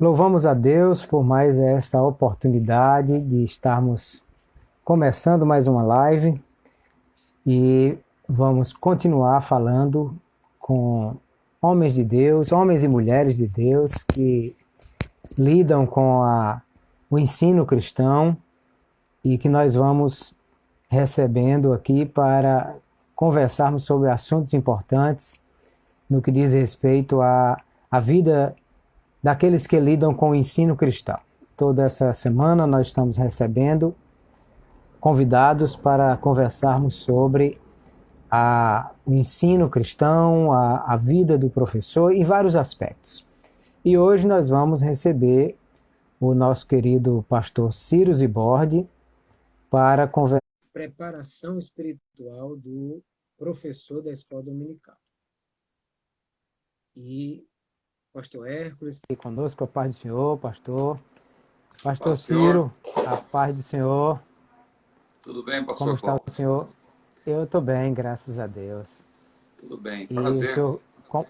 Louvamos a Deus por mais essa oportunidade de estarmos começando mais uma live e vamos continuar falando com homens de Deus, homens e mulheres de Deus que lidam com o ensino cristão e que nós vamos recebendo aqui para conversarmos sobre assuntos importantes no que diz respeito à vida daqueles que lidam com o ensino cristão. Toda essa semana nós estamos recebendo convidados para conversarmos sobre o ensino cristão, a vida do professor e vários aspectos. E hoje nós vamos receber o nosso querido pastor Ciro Zibordi para conversar preparação espiritual do professor da escola dominical. E pastor Hércules aqui conosco, a paz do Senhor, pastor. Pastor Ciro, a paz do Senhor. Tudo bem, pastor Como está Paulo? o senhor? Eu estou bem, graças a Deus. Tudo bem, E prazer. o senhor,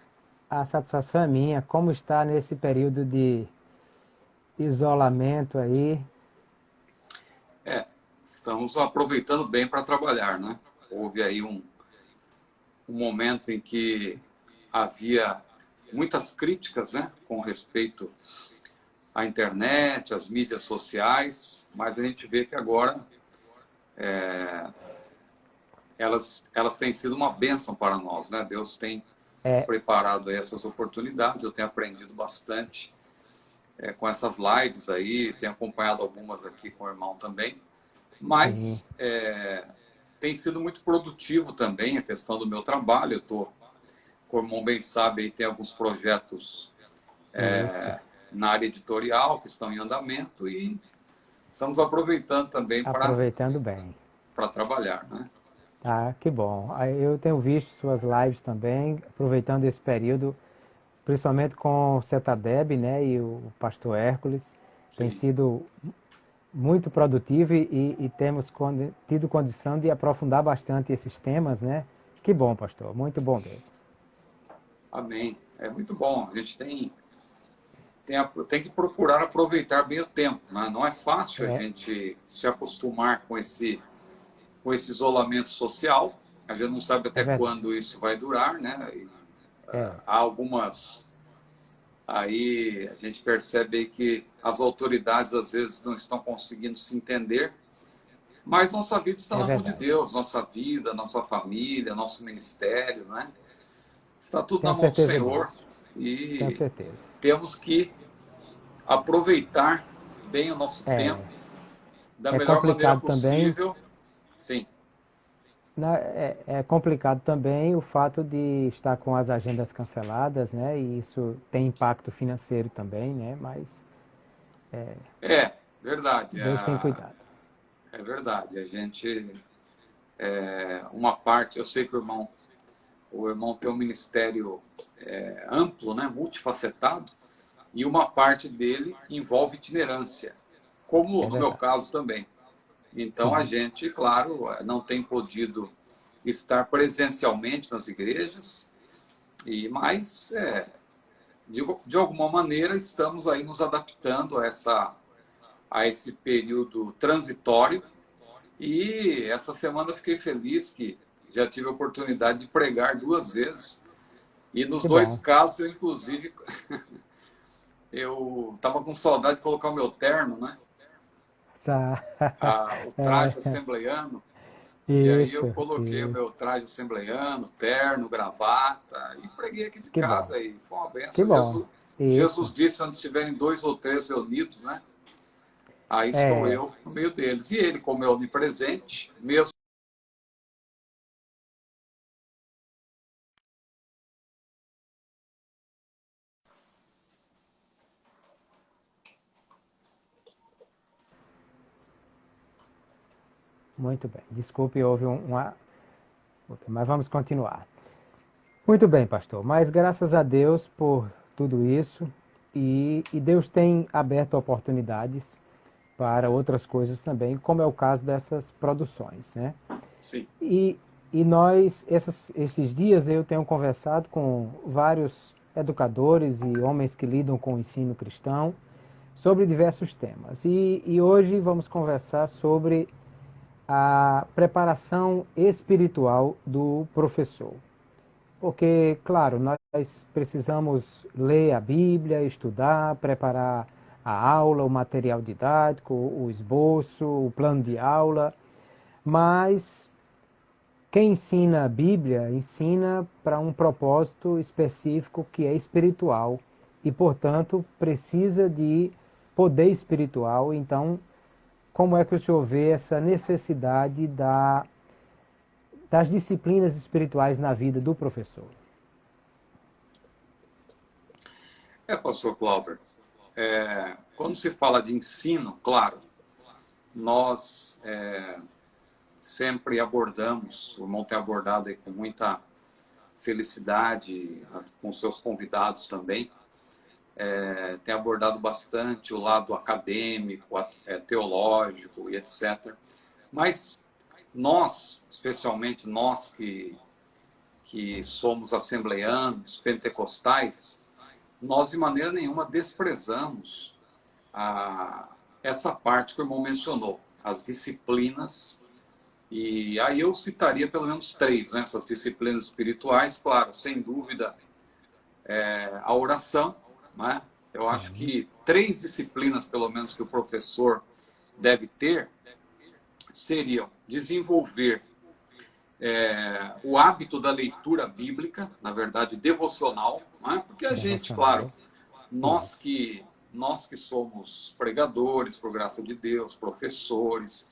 a satisfação é minha. Como está nesse período de isolamento aí? Estamos aproveitando bem para trabalhar, né? Houve aí um momento em que havia muitas críticas, né, com respeito à internet, às mídias sociais, mas a gente vê que agora elas têm sido uma bênção para nós, né? Deus tem preparado essas oportunidades, eu tenho aprendido bastante com essas lives aí, tenho acompanhado algumas aqui com o irmão também, mas tem sido muito produtivo também a questão do meu trabalho. Eu estou, como o irmão bem sabe, aí tem alguns projetos na área editorial que estão em andamento e estamos aproveitando também Aproveitando bem. para trabalhar, né? Tá, que bom. Eu tenho visto suas lives também, aproveitando esse período, principalmente com o Cetadeb, né, e o pastor Hércules. Tem sido muito produtivo e temos tido condição de aprofundar bastante esses temas, né? Que bom, pastor, muito bom mesmo. Amém. É muito bom. A gente tem que procurar aproveitar bem o tempo, né? Não é fácil a gente se acostumar com esse isolamento social. A gente não sabe até quando isso vai durar, né? Há algumas... Aí a gente percebe que as autoridades às vezes não estão conseguindo se entender, mas nossa vida está na mão de Deus, nossa vida, nossa família, nosso ministério, né? Está tudo na mão do Senhor e temos que aproveitar bem o nosso tempo da melhor maneira possível. Sim. É complicado também o fato de estar com as agendas canceladas, né? E isso tem impacto financeiro também, né? Mas verdade. Deus tem cuidado. É verdade. A gente uma parte, eu sei que o irmão tem um ministério amplo, né? Multifacetado, e uma parte dele envolve itinerância, como no meu caso também. Então, a gente, claro, não tem podido estar presencialmente nas igrejas, mas, de alguma maneira, estamos aí nos adaptando a esse período transitório. E essa semana eu fiquei feliz que já tive a oportunidade de pregar 2 vezes. E nos dois casos, eu, inclusive, eu estava com saudade de colocar o meu terno, né? O traje assembleiano. E aí eu coloquei o meu traje assembleiano, terno, gravata, e preguei aqui de casa. E foi uma benção. Jesus disse, onde estiverem 2 ou 3 reunidos, né? Aí estou eu no meio deles. E ele, como é onipresente, mesmo... Muito bem. Desculpe, houve mas vamos continuar. Muito bem, pastor. Mas graças a Deus por tudo isso. E Deus tem aberto oportunidades para outras coisas também, como é o caso dessas produções, né? Sim. E nós, esses dias, eu tenho conversado com vários educadores e homens que lidam com o ensino cristão sobre diversos temas. E hoje vamos conversar sobre a preparação espiritual do professor. Porque, claro, nós precisamos ler a Bíblia, estudar, preparar a aula, o material didático, o esboço, o plano de aula, mas quem ensina a Bíblia ensina para um propósito específico que é espiritual e, portanto, precisa de poder espiritual. Então, como é que o senhor vê essa necessidade das disciplinas espirituais na vida do professor? Pastor Clauber, quando se fala de ensino, claro, nós sempre abordamos, o irmão tem abordado aí com muita felicidade, com seus convidados também, tem abordado bastante o lado acadêmico, teológico e etc. Mas nós, especialmente nós que somos assembleanos, pentecostais, nós de maneira nenhuma desprezamos essa parte que o irmão mencionou, as disciplinas. E aí eu citaria pelo menos 3, né? Essas disciplinas espirituais, claro, sem dúvida, a oração, né? Eu acho que 3 disciplinas, pelo menos, que o professor deve ter, seriam desenvolver o hábito da leitura bíblica, na verdade, devocional, né? Porque a gente, claro, nós que somos pregadores, por graça de Deus, professores,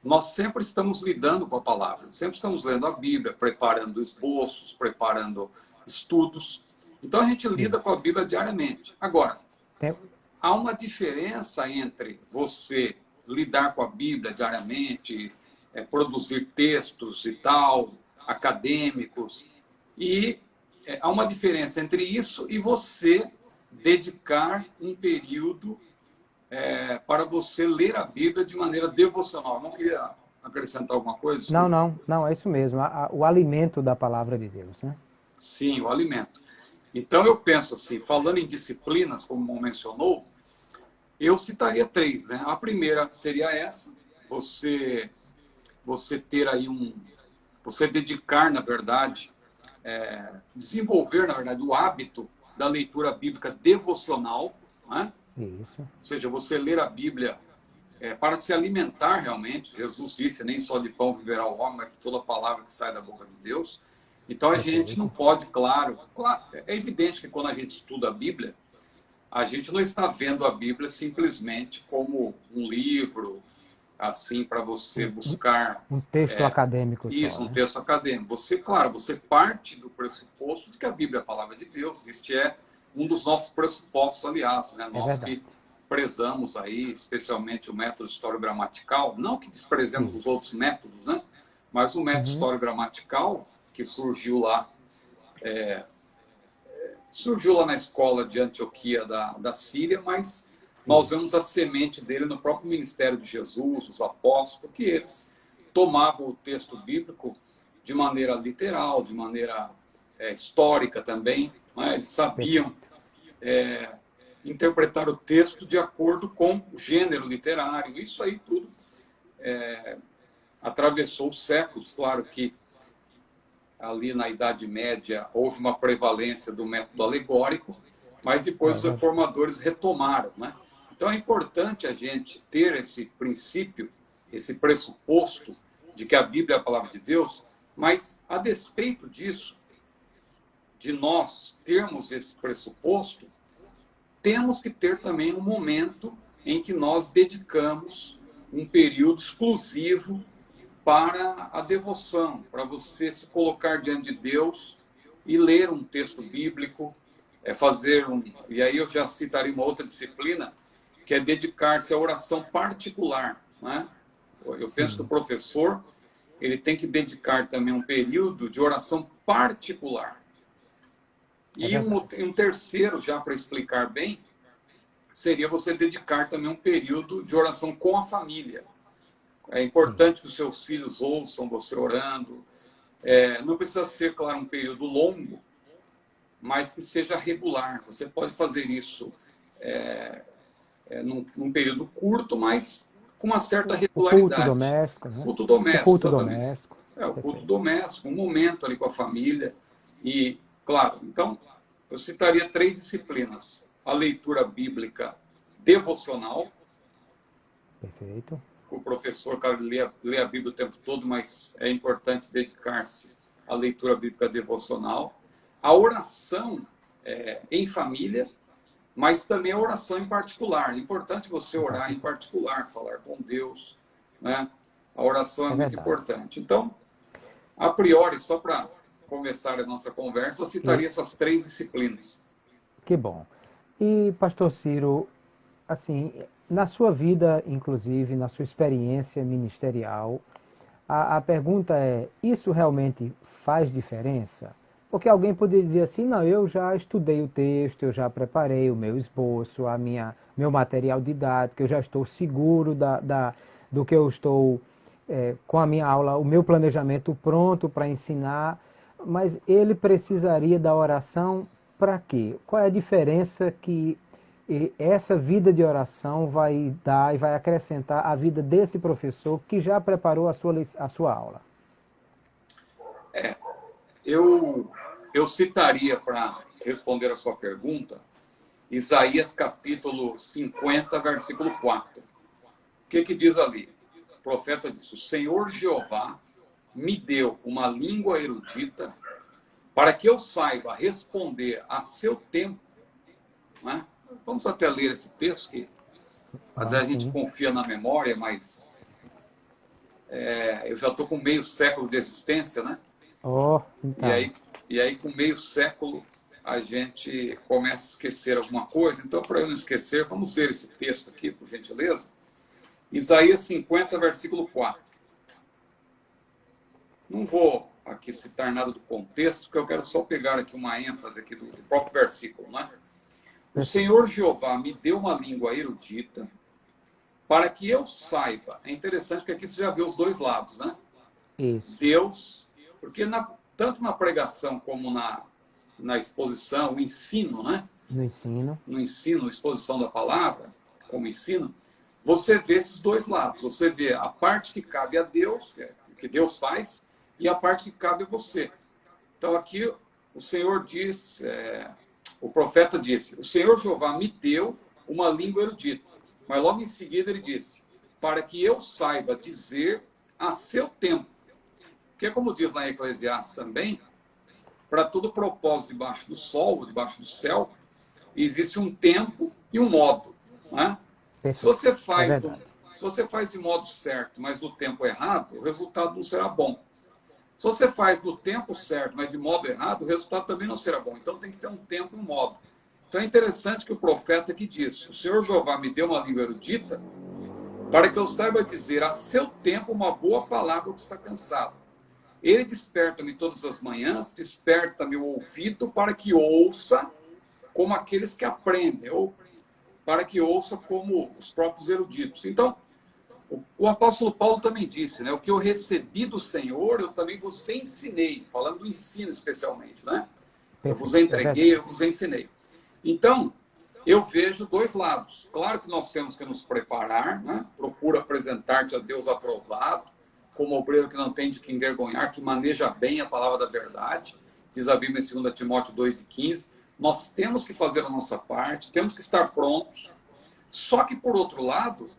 nós sempre estamos lidando com a palavra, sempre estamos lendo a Bíblia, preparando esboços, preparando estudos. Então a gente lida com a Bíblia diariamente. Agora, há uma diferença entre você lidar com a Bíblia diariamente, produzir textos e tal, acadêmicos, e há uma diferença entre isso e você dedicar um período para você ler a Bíblia de maneira devocional. Não queria acrescentar alguma coisa? Não, é isso mesmo, o alimento da palavra de Deus, né? Sim, o alimento. Então eu penso assim, falando em disciplinas, como mencionou, eu citaria 3, né? A primeira seria essa, você ter aí você dedicar, na verdade, desenvolver, na verdade, o hábito da leitura bíblica devocional, né? Isso. Ou seja, você ler a Bíblia para se alimentar realmente. Jesus disse, nem só de pão viverá o homem, mas de toda palavra que sai da boca de Deus. Então a gente não pode, claro, é evidente que quando a gente estuda a Bíblia, a gente não está vendo a Bíblia simplesmente como um livro, assim, para você buscar... Um texto acadêmico isso, só, um né? texto acadêmico. Você, claro, você parte do pressuposto de que a Bíblia é a palavra de Deus. Este é um dos nossos pressupostos, aliás, né? Nós que prezamos aí, especialmente o método historiogramatical, não que desprezemos os outros métodos, né? Mas o método historiogramatical que surgiu lá na escola de Antioquia da Síria, mas nós vemos a semente dele no próprio ministério de Jesus, os apóstolos, porque eles tomavam o texto bíblico de maneira literal, de maneira histórica também, né? Eles sabiam interpretar o texto de acordo com o gênero literário. Isso aí tudo atravessou os séculos. Claro que ali na Idade Média houve uma prevalência do método alegórico, mas depois os reformadores retomaram, né? Então é importante a gente ter esse princípio, esse pressuposto de que a Bíblia é a palavra de Deus, mas a despeito disso, de nós termos esse pressuposto, temos que ter também um momento em que nós dedicamos um período exclusivo para a devoção, para você se colocar diante de Deus e ler um texto bíblico, e aí eu já citaria uma outra disciplina, que é dedicar-se à oração particular, né? Eu penso que o professor ele tem que dedicar também um período de oração particular. E um terceiro, já para explicar bem, seria você dedicar também um período de oração com a família. É importante que os seus filhos ouçam você orando. Não precisa ser, claro, um período longo, mas que seja regular. Você pode fazer isso num período curto, mas com uma certa O culto regularidade. doméstico, né? Culto O doméstico, culto exatamente. doméstico. O culto Perfeito. doméstico, um momento ali com a família. E, claro, então, eu citaria 3 disciplinas. A leitura bíblica devocional, Perfeito. o professor, cara, lê a Bíblia o tempo todo, mas é importante dedicar-se à leitura bíblica devocional. A oração em família, mas também a oração em particular. É importante você orar em particular, falar com Deus, né? A oração é muito verdade. importante. Então, a priori, só para começar a nossa conversa, eu citaria essas 3 disciplinas. Que bom. E, pastor Ciro, assim, na sua vida, inclusive, na sua experiência ministerial, a pergunta é: isso realmente faz diferença? Porque alguém poderia dizer assim: não, eu já estudei o texto, eu já preparei o meu esboço, meu material didático, eu já estou seguro do que eu estou com a minha aula, o meu planejamento pronto para ensinar, mas ele precisaria da oração para quê? Qual é a diferença que essa vida de oração vai dar e vai acrescentar à vida desse professor que já preparou a sua aula? Eu citaria, para responder a sua pergunta, Isaías capítulo 50, versículo 4. O que diz ali? O profeta diz: o Senhor Jeová me deu uma língua erudita para que eu saiba responder a seu tempo. Né? Vamos até ler esse texto, que às vezes a gente Sim. confia na memória, mas eu já estou com meio século de existência, né? Oh, E então. aí, e aí, com meio século, a gente começa a esquecer alguma coisa. Então, para eu não esquecer, vamos ler esse texto aqui, por gentileza. Isaías 50, versículo 4. Não vou aqui citar nada do contexto, porque eu quero só pegar aqui uma ênfase aqui do próprio versículo, né? O Perfeito. Senhor Jeová me deu uma língua erudita para que eu saiba. É interessante que aqui você já vê os dois lados, né? Isso. Deus, porque tanto na pregação como na exposição, o ensino, né? No ensino. No ensino, exposição da palavra, como ensino, você vê esses dois lados. Você vê a parte que cabe a Deus, que é o que Deus faz, e a parte que cabe a você. Então aqui o Senhor diz, o profeta disse: o Senhor Jeová me deu uma língua erudita. Mas logo em seguida ele disse: para que eu saiba dizer a seu tempo. Porque, como diz lá em Eclesiastes também, para todo propósito debaixo do sol, debaixo do céu, existe um tempo e um modo. Né? Se Perfeito. você É faz verdade. se você faz de modo certo, mas no tempo errado, o resultado não será bom. Se você faz no tempo certo, mas de modo errado, o resultado também não será bom. Então tem que ter um tempo e um modo. Então é interessante que o profeta aqui diz: o Senhor Jeová me deu uma língua erudita para que eu saiba dizer a seu tempo uma boa palavra que está cansado. Ele desperta-me todas as manhãs, desperta meu ouvido para que ouça como aqueles que aprendem, ou para que ouça como os próprios eruditos. Então, o apóstolo Paulo também disse, né? O que eu recebi do Senhor, eu também vos ensinei, falando do ensino especialmente, né? Eu vos Perfeito. É entreguei, verdade. eu vos ensinei. Então, eu vejo dois lados. Claro que nós temos que nos preparar, né? Procura apresentar-te a Deus aprovado, como obreiro que não tem de que envergonhar, que maneja bem a palavra da verdade, diz a Bíblia em 2 Timóteo 2,15. Nós temos que fazer a nossa parte, temos que estar prontos. Só que, por outro lado,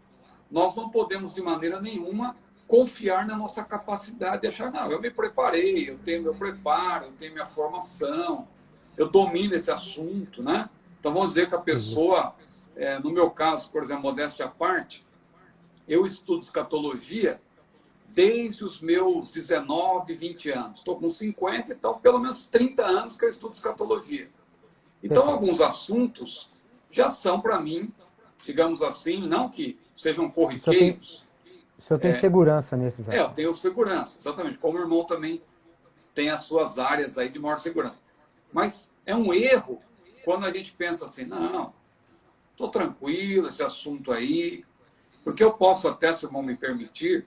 nós não podemos de maneira nenhuma confiar na nossa capacidade de achar: não, eu me preparei, eu tenho meu preparo, eu tenho minha formação, eu domino esse assunto, né? Então vamos dizer que a Isso. pessoa, no meu caso, por exemplo, modéstia à parte, eu estudo escatologia desde os meus 19, 20 anos. Estou com 50, então pelo menos 30 anos que eu estudo escatologia. Então Perfeito. alguns assuntos já são para mim, digamos assim, não que sejam O senhor tem, corriqueiros. o senhor tem segurança nesses Eu assuntos. tenho segurança, exatamente. Como o irmão também tem as suas áreas aí de maior segurança. Mas é um erro quando a gente pensa assim: não, estou tranquilo, esse assunto aí. Porque eu posso até, se o irmão me permitir,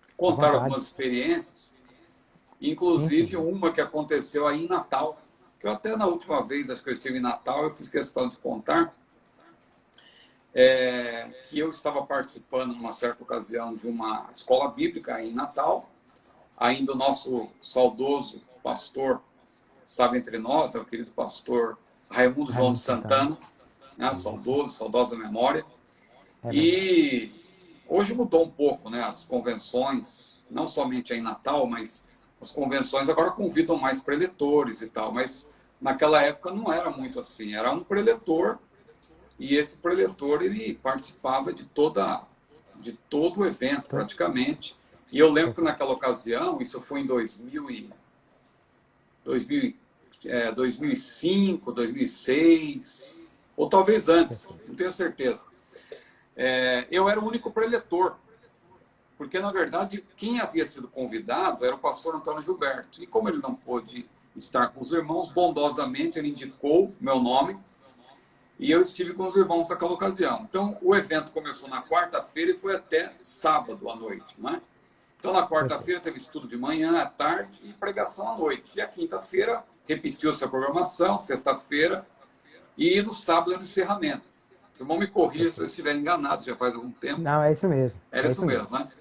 À contar vontade. algumas experiências, Sim, inclusive sim. uma que aconteceu aí em Natal. que eu até na última vez, acho que eu estive em Natal, eu fiz questão de contar, que eu estava participando, numa certa ocasião, de uma escola bíblica em Natal. Ainda o nosso saudoso pastor estava entre nós, né, o querido pastor Raimundo João de Santana, né, saudosa memória. E hoje mudou um pouco, né, as convenções, não somente em Natal, mas as convenções agora convidam mais preletores e tal, mas naquela época não era muito assim, era um preletor, e esse preletor ele participava de todo o evento praticamente. E eu lembro que naquela ocasião, isso foi em 2005, 2006, ou talvez antes, não tenho certeza. Eu era o único preletor, porque na verdade quem havia sido convidado era o pastor Antônio Gilberto. E como ele não pôde estar com os irmãos, bondosamente ele indicou meu nome, e eu estive com os irmãos naquela ocasião. Então, o evento começou na quarta-feira e foi até sábado à noite, né? Então, na quarta-feira teve estudo de manhã, à tarde e pregação à noite. E a quinta-feira repetiu-se a programação, sexta-feira, e no sábado era o encerramento. O irmão me corrija se eu estiver enganado, já faz algum tempo. Não, é isso mesmo. Era isso mesmo, né?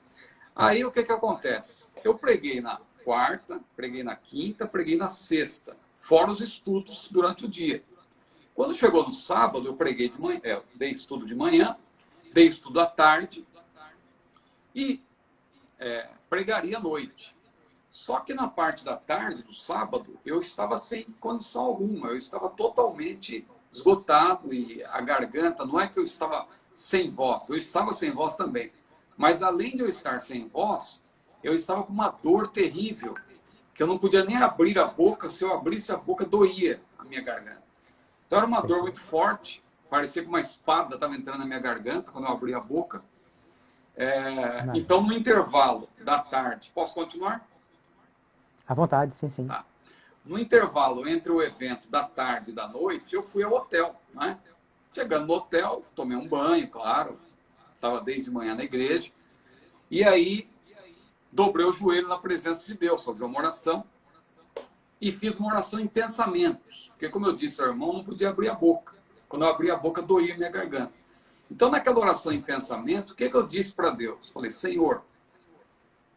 Aí, o que acontece? Eu preguei na quarta, preguei na quinta, preguei na sexta, fora os estudos durante o dia. Quando chegou no sábado, eu preguei de manhã, dei estudo de manhã, dei estudo à tarde e pregaria à noite. Só que na parte da tarde, do sábado, eu estava sem condição alguma, eu estava totalmente esgotado e a garganta, não é que eu estava sem voz, eu estava sem voz também. Mas além de eu estar sem voz, eu estava com uma dor terrível, que eu não podia nem abrir a boca, se eu abrisse a boca doía a minha garganta. Então era uma dor muito forte, parecia que uma espada estava entrando na minha garganta quando eu abri a boca. Então, no intervalo da tarde, posso continuar? À vontade, sim, sim. Tá. No intervalo entre o evento da tarde e da noite, eu fui ao hotel, né? Chegando no hotel, tomei um banho, claro, estava desde manhã na igreja, e aí dobrei o joelho na presença de Deus, fazer uma oração, e fiz uma oração em pensamentos, porque como eu disse ao irmão, não podia abrir a boca. Quando eu abria a boca, doía minha garganta. Então, naquela oração em pensamento, o que eu disse para Deus? Falei, Senhor,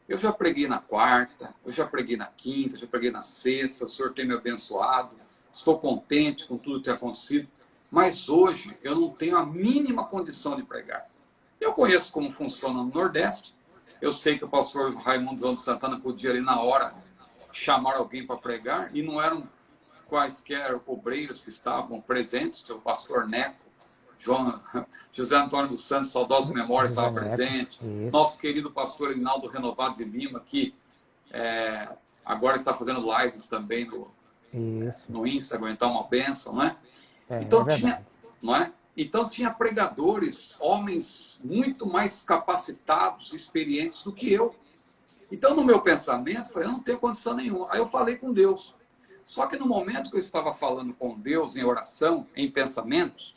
eu já preguei na quarta, eu já preguei na quinta, já preguei na sexta, o Senhor tem me abençoado, estou contente com tudo que tem acontecido, mas hoje eu não tenho a mínima condição de pregar. Eu conheço como funciona no Nordeste, eu sei que o pastor Raimundo João de Santana podia ali na hora chamar alguém para pregar, e não eram quaisquer obreiros que estavam presentes, o pastor Neco, José Antônio dos Santos, saudosa memória, estava presente. Isso. Nosso querido pastor Elinaldo Renovado de Lima, que agora está fazendo lives também no Instagram, então uma bênção, né? Então tinha pregadores, homens muito mais capacitados, experientes do que eu. Então, no meu pensamento, eu não tenho condição nenhuma. Aí eu falei com Deus. Só que no momento que eu estava falando com Deus em oração, em pensamentos,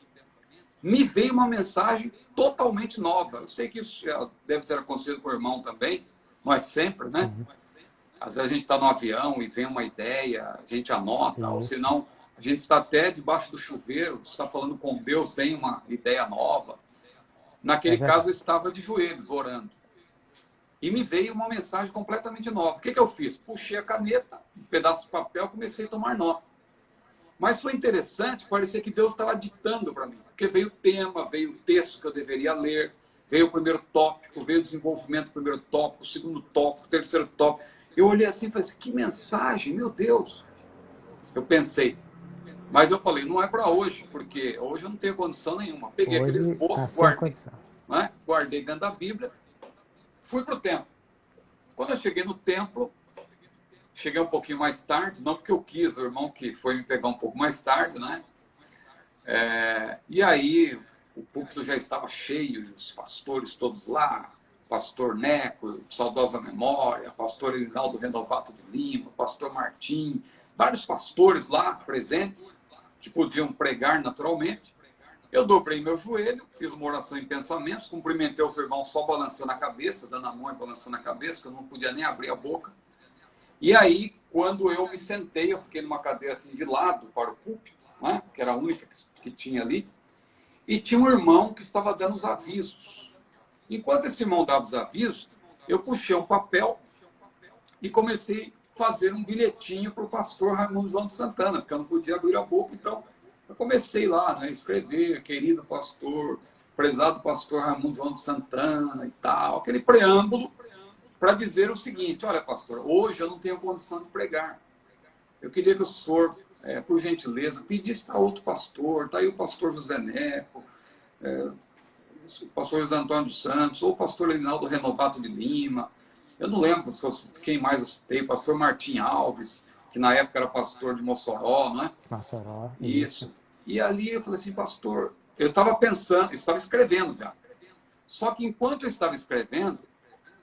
me veio uma mensagem totalmente nova. Eu sei que isso já deve ter acontecido com o irmão também, nós sempre, né? Às vezes a gente está no avião e vem uma ideia, a gente anota, ou senão a gente está até debaixo do chuveiro, está falando com Deus, vem uma ideia nova. Naquele caso, eu estava de joelhos, orando. E me veio uma mensagem completamente nova. O que eu fiz? Puxei a caneta, um pedaço de papel, comecei a tomar nota. Mas foi interessante, parecia que Deus estava ditando para mim. Porque veio o tema, veio o texto que eu deveria ler, veio o primeiro tópico, veio o desenvolvimento do primeiro tópico, o segundo tópico, o terceiro tópico. Eu olhei assim e falei assim, que mensagem, meu Deus. Eu pensei. Mas eu falei, não é para hoje, porque hoje eu não tenho condição nenhuma. Peguei aquele esboço, guardei dentro da Bíblia, fui para o templo. Quando eu cheguei no templo, cheguei um pouquinho mais tarde, não porque eu quis, o irmão que foi me pegar um pouco mais tarde, né? E aí o púlpito já estava cheio, os pastores todos lá, pastor Neco, saudosa memória, pastor Elinaldo Renovato de Lima, pastor Martim, vários pastores lá presentes, que podiam pregar naturalmente. Eu dobrei meu joelho, fiz uma oração em pensamentos, cumprimentei os irmãos só balançando a cabeça, dando a mão e balançando a cabeça, que eu não podia nem abrir a boca. E aí, quando eu me sentei, eu fiquei numa cadeira assim de lado para o púlpito, né? Que era a única que tinha ali, e tinha um irmão que estava dando os avisos. Enquanto esse irmão dava os avisos, eu puxei um papel e comecei a fazer um bilhetinho para o pastor Raimundo João de Santana, porque eu não podia abrir a boca, então eu comecei lá, né, a escrever, querido pastor, prezado pastor Raimundo João de Santana e tal, aquele preâmbulo para dizer o seguinte: olha, pastor, hoje eu não tenho condição de pregar. Eu queria que o senhor, por gentileza, pedisse para outro pastor, está aí o pastor José Neco, o pastor José Antônio dos Santos, ou o pastor Reinaldo Renovato de Lima, eu não lembro quem mais eu citei, o pastor Martim Alves, que na época era pastor de Mossoró, não é? Mossoró. Isso. E ali eu falei assim, pastor, eu estava pensando, eu estava escrevendo já. Só que enquanto eu estava escrevendo,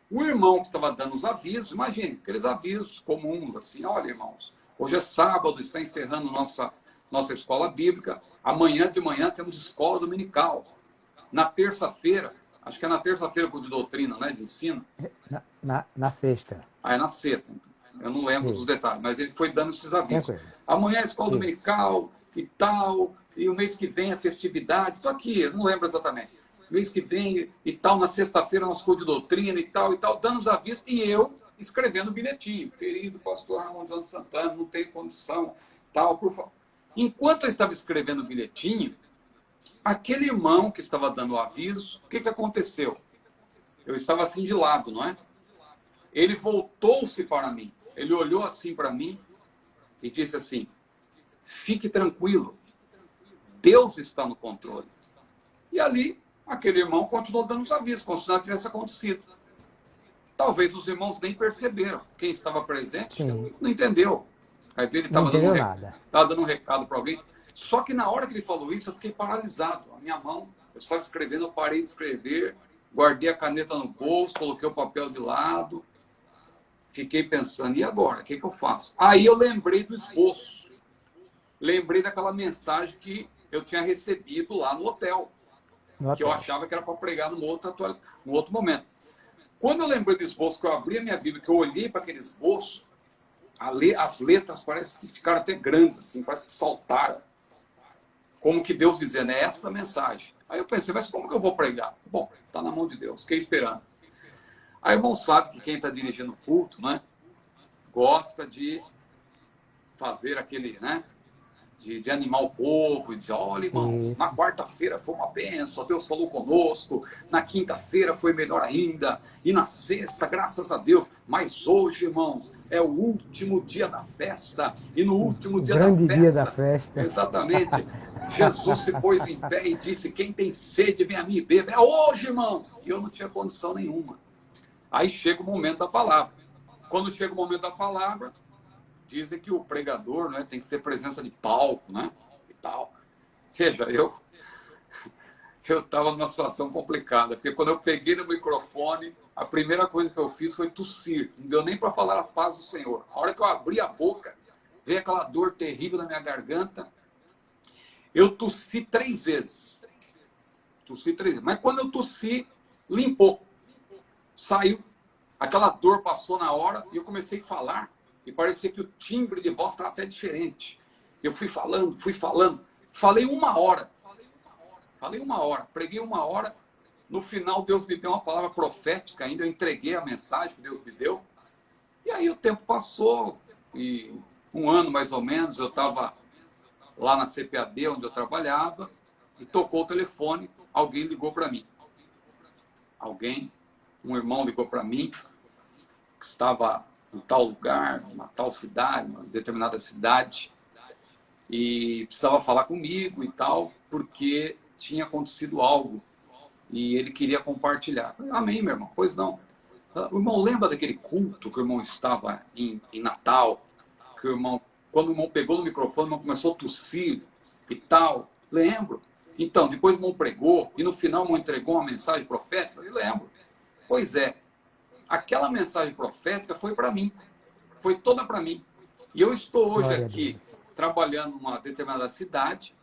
o irmão que estava dando os avisos, imagine, aqueles avisos comuns, assim, olha, irmãos, hoje é sábado, está encerrando nossa escola bíblica, amanhã de manhã temos escola dominical. Na terça-feira, acho que é na terça-feira de doutrina, né, de ensino. Na sexta. Ah, é na sexta, então. Eu não lembro dos detalhes, mas ele foi dando esses avisos. Tranquilo. Amanhã é a escola dominical e tal, e o mês que vem a festividade. Estou aqui, eu não lembro exatamente. O mês que vem e tal, na sexta-feira, nosso curso de doutrina e tal, dando os avisos, e eu escrevendo o bilhetinho. Querido pastor Raimundo João de Santana, não tenho condição, tal, por favor. Enquanto eu estava escrevendo o bilhetinho, aquele irmão que estava dando o aviso, o que aconteceu? Eu estava assim de lado, não é? Ele voltou-se para mim. Ele olhou assim para mim e disse assim: fique tranquilo, Deus está no controle. E ali, aquele irmão continuou dando os avisos, como se nada tivesse acontecido. Talvez os irmãos nem perceberam. Quem estava presente não entendeu. Aí ele estava dando um recado para alguém. Só que na hora que ele falou isso, eu fiquei paralisado. A minha mão, eu estava escrevendo, eu parei de escrever, guardei a caneta no bolso, coloquei o papel de lado, fiquei pensando, e agora? O que eu faço? Aí eu lembrei do esboço. Lembrei daquela mensagem que eu tinha recebido lá no hotel, que eu achava que era para pregar no outro momento. Quando eu lembrei do esboço, que eu abri a minha Bíblia, que eu olhei para aquele esboço, as letras parece que ficaram até grandes, assim, parece que saltaram. Como que Deus dizendo, é esta mensagem. Aí eu pensei, mas como que eu vou pregar? Bom, está na mão de Deus, fiquei esperando. Aí o irmão sabe que quem está dirigindo o culto, né, gosta de fazer aquele, né, de animar o povo e dizer, olha, irmãos, na quarta-feira foi uma bênção, Deus falou conosco, na quinta-feira foi melhor ainda, e na sexta, graças a Deus, mas hoje, irmãos, é o último dia da festa, e no último dia da festa, exatamente, Jesus se pôs em pé e disse, quem tem sede, vem a mim e beba, é hoje, irmãos, e eu não tinha condição nenhuma. Aí chega o momento da palavra. Quando chega o momento da palavra, dizem que o pregador, né, tem que ter presença de palco, né, e tal. Veja, eu estava numa situação complicada, porque quando eu peguei no microfone, a primeira coisa que eu fiz foi tossir. Não deu nem para falar a paz do Senhor. A hora que eu abri a boca, veio aquela dor terrível na minha garganta. Eu tossi 3 vezes. Mas quando eu tossi, limpou. Saiu. Aquela dor passou na hora e eu comecei a falar. E parecia que o timbre de voz estava até diferente. Eu fui falando. Falei 1 hora. Preguei 1 hora. No final, Deus me deu uma palavra profética ainda. Eu entreguei a mensagem que Deus me deu. E aí o tempo passou. E 1 ano, mais ou menos, eu estava lá na CPAD, onde eu trabalhava. E tocou o telefone. Alguém ligou para mim. Um irmão ligou para mim. Que estava em tal lugar, numa tal cidade, uma determinada cidade, e precisava falar comigo e tal, porque tinha acontecido algo e ele queria compartilhar. Falei, amém, meu irmão, pois não. O irmão lembra daquele culto que o irmão estava em Natal, que quando o irmão pegou no microfone, o irmão começou a tossir e tal? Lembro. Então, depois o irmão pregou e no final o irmão entregou uma mensagem profética? Eu lembro. Pois é. Aquela mensagem profética foi para mim, foi toda para mim. E eu estou hoje aqui trabalhando numa determinada cidade,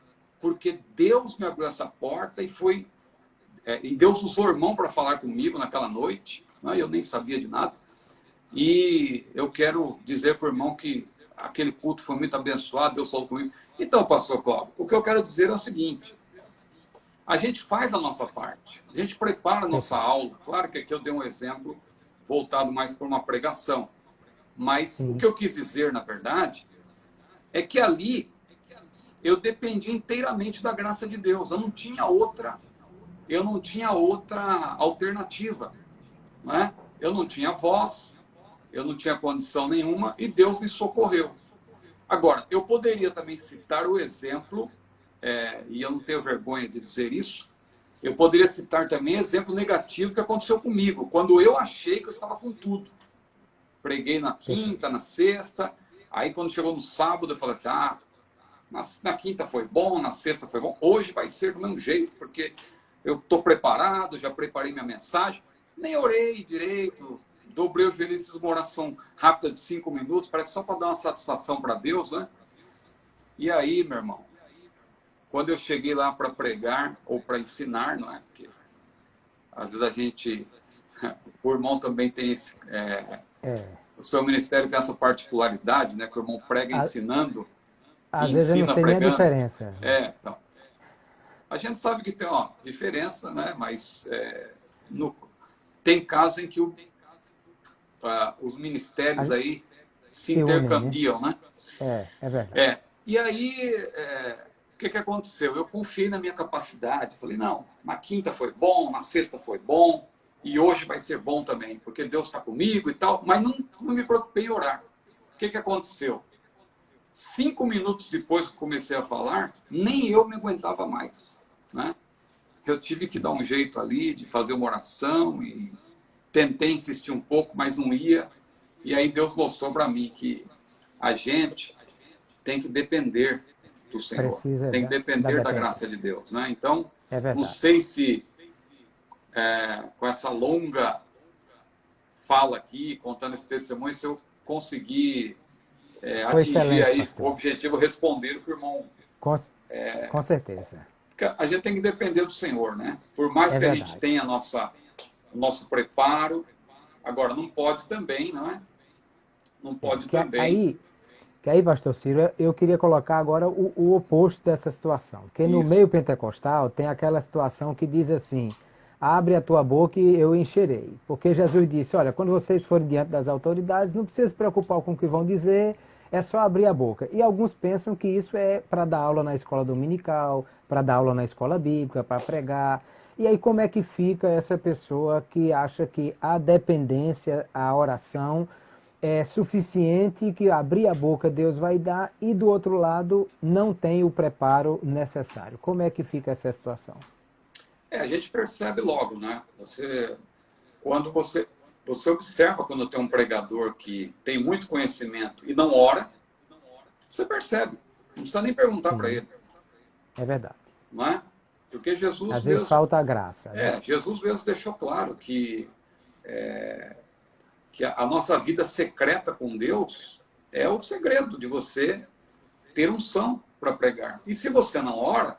porque Deus me abriu essa porta e Deus usou o irmão para falar comigo naquela noite, né? Eu nem sabia de nada. E eu quero dizer para o irmão que aquele culto foi muito abençoado, Deus falou comigo. Então, pastor Cláudio, o que eu quero dizer é o seguinte: a gente faz a nossa parte, a gente prepara a nossa aula. Claro que aqui eu dei um exemplo voltado mais para uma pregação, mas o que eu quis dizer, na verdade, é que ali eu dependia inteiramente da graça de Deus. Eu não tinha outra alternativa, né? Eu não tinha voz, eu não tinha condição nenhuma e Deus me socorreu. Agora, eu poderia também citar o exemplo, e eu não tenho vergonha de dizer isso, eu poderia citar também exemplo negativo que aconteceu comigo, quando eu achei que eu estava com tudo. Preguei na quinta, na sexta, aí quando chegou no sábado eu falei assim, na quinta foi bom, na sexta foi bom, hoje vai ser do mesmo jeito, porque eu estou preparado, já preparei minha mensagem, nem orei direito, dobrei o joelho e fiz uma oração rápida de 5 minutos, parece só para dar uma satisfação para Deus, né? E aí, meu irmão, quando eu cheguei lá para pregar ou para ensinar, não é? Porque às vezes a gente, o irmão também tem esse, o seu ministério tem essa particularidade, né? Que o irmão prega ensinando, às vezes eu não sei pregando. Nem a diferença. Então, a gente sabe que tem uma diferença, né? Mas tem casos em que os ministérios aí se intercambiam, unem, né? É verdade. E aí, o que aconteceu? Eu confiei na minha capacidade. Falei, não, na quinta foi bom, na sexta foi bom, e hoje vai ser bom também, porque Deus está comigo e tal. Mas não me preocupei em orar. O que aconteceu? 5 minutos depois que comecei a falar, nem eu me aguentava mais, né? Eu tive que dar um jeito ali de fazer uma oração e tentei insistir um pouco, mas não ia. E aí Deus mostrou para mim que a gente tem que depender do Senhor. Tem que depender da graça de Deus, né? Então, não sei se com essa longa fala aqui, contando esse testemunho, se eu consegui atingir aí o objetivo, responder o que o irmão... Com certeza. A gente tem que depender do Senhor, né? Por mais que a gente tenha o nosso preparo, agora não pode também, não é? Não pode também... aí, pastor Ciro, eu queria colocar agora o oposto dessa situação. Porque no meio pentecostal tem aquela situação que diz assim, abre a tua boca e eu encherei. Porque Jesus disse, olha, quando vocês forem diante das autoridades, não precisa se preocupar com o que vão dizer, é só abrir a boca. E alguns pensam que isso é para dar aula na escola dominical, para dar aula na escola bíblica, para pregar. E aí como é que fica essa pessoa que acha que a dependência, a oração é suficiente, que abrir a boca Deus vai dar, e do outro lado não tem o preparo necessário? Como é que fica essa situação? A gente percebe logo, né? Quando você observa quando tem um pregador que tem muito conhecimento e não ora, você percebe. Não precisa nem perguntar para ele. É verdade. Não é? Porque Jesus às vezes falta a graça. Né? Jesus mesmo deixou claro que a nossa vida secreta com Deus é o segredo de você ter unção para pregar. E se você não ora,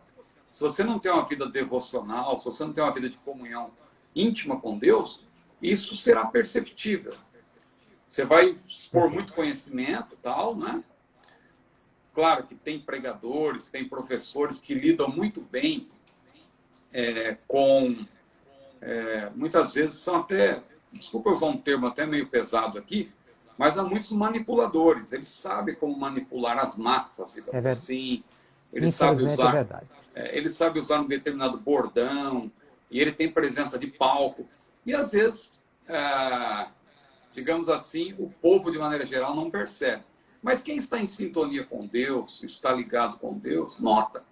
se você não tem uma vida devocional, se você não tem uma vida de comunhão íntima com Deus, isso será perceptível. Você vai expor muito conhecimento, tal, né? Claro que tem pregadores, tem professores que lidam muito bem com... muitas vezes são até... Desculpa eu usar um termo até meio pesado aqui, mas há muitos manipuladores. Eles sabem como manipular as massas, digamos assim. Eles sabem usar... ele sabe usar um determinado bordão, e ele tem presença de palco. E às vezes, digamos assim, o povo de maneira geral não percebe. Mas quem está em sintonia com Deus, está ligado com Deus, nota.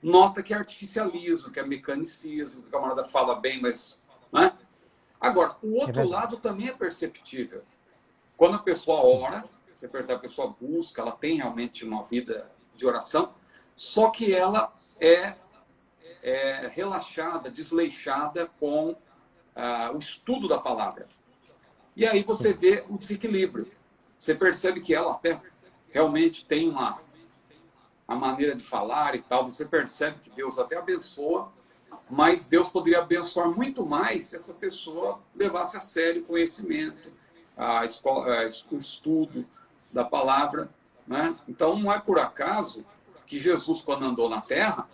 Nota que é artificialismo, que é mecanicismo, que o camarada fala bem, mas... Né? Agora, o outro lado também é perceptível. Quando a pessoa ora, você percebe, a pessoa busca, ela tem realmente uma vida de oração, só que ela é relaxada, desleixada com o estudo da palavra. E aí você vê o desequilíbrio. Você percebe que ela até realmente tem uma maneira de falar e tal. Você percebe que Deus até abençoa, mas Deus poderia abençoar muito mais se essa pessoa levasse a sério o conhecimento, a escola, o estudo da palavra, né? Então, não é por acaso que Jesus, quando andou na Terra,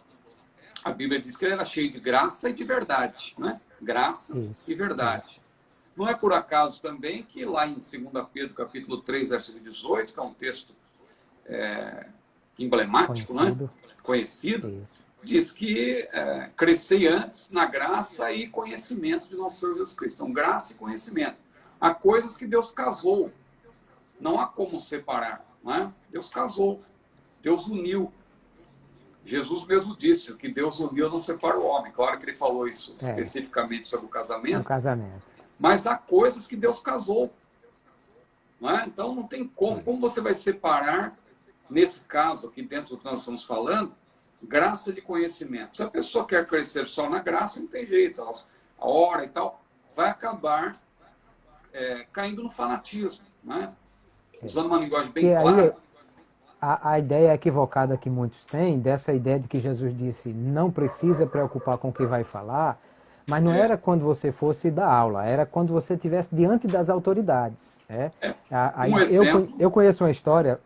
a Bíblia diz que ele era cheio de graça e de verdade, né? Graça Isso, e verdade. Não é por acaso também que lá em 2 Pedro, capítulo 3, versículo 18, que é um texto emblemático, conhecido. né? Conhecido, Isso. diz que crescei antes na graça e conhecimento de nosso Senhor Jesus Cristo. Então, graça e conhecimento. Há coisas que Deus casou, não há como separar, não é? Deus casou, Deus uniu. Jesus mesmo disse, o que Deus uniu não separa o homem. Claro que ele falou isso especificamente sobre o No casamento, casamento. mas há coisas que Deus casou. Não é? Então não tem como. Como você vai separar, nesse caso aqui dentro do que nós estamos falando, graça de conhecimento? Se a pessoa quer crescer só na graça, não tem jeito. A hora e tal, vai acabar caindo no fanatismo. Não é? Usando uma linguagem bem Que clara. aí a ideia equivocada que muitos têm, dessa ideia de que Jesus disse não precisa preocupar com o que vai falar, mas não era quando você fosse dar aula, era quando você estivesse diante das autoridades. Um exemplo. Eu conheço uma história,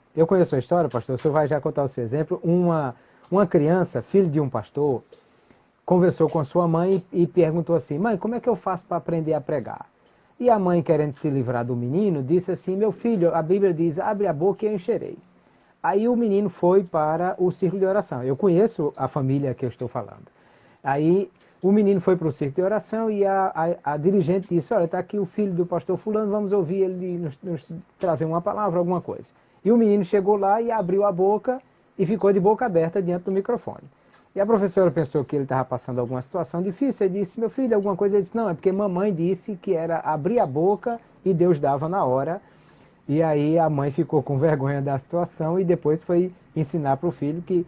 pastor, o senhor vai já contar o seu exemplo, uma criança, filho de um pastor, conversou com a sua mãe e perguntou assim, mãe, como é que eu faço para aprender a pregar? E a mãe, querendo se livrar do menino, disse assim, meu filho, a Bíblia diz, abre a boca e eu encherei. Aí o menino foi para o círculo de oração. Eu conheço a família que eu estou falando. Aí o menino foi para o círculo de oração e a dirigente disse, olha, está aqui o filho do pastor fulano, vamos ouvir ele nos trazer uma palavra, alguma coisa. E o menino chegou lá e abriu a boca e ficou de boca aberta diante do microfone. E a professora pensou que ele estava passando alguma situação difícil e disse, meu filho, alguma coisa? Ele disse, não, é porque mamãe disse que era abrir a boca e Deus dava na hora. E aí a mãe ficou com vergonha da situação e depois foi ensinar para o filho que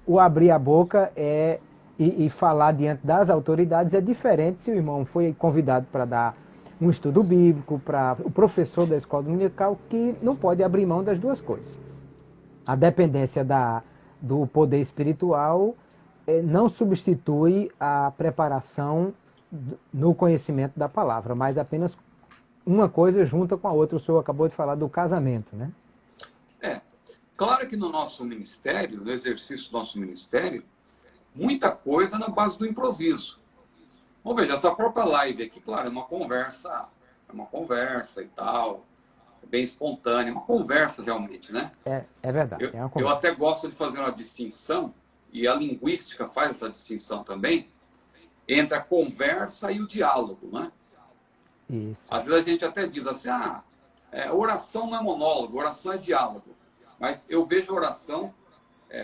o abrir a boca e falar diante das autoridades é diferente se o irmão foi convidado para dar um estudo bíblico, para o professor da escola dominical, que não pode abrir mão das duas coisas. A dependência do poder espiritual não substitui a preparação no conhecimento da palavra, mas apenas uma coisa junta com a outra. O senhor acabou de falar do casamento, né? Claro que no nosso ministério, no exercício do nosso ministério, muita coisa na base do improviso. Vamos ver, essa própria live aqui, claro, é uma conversa e tal, é bem espontânea, uma conversa realmente, né? É verdade. Eu até gosto de fazer uma distinção, e a linguística faz essa distinção também, entre a conversa e o diálogo, né? Isso. Às vezes a gente até diz assim, oração não é monólogo, oração é diálogo. Mas eu vejo a oração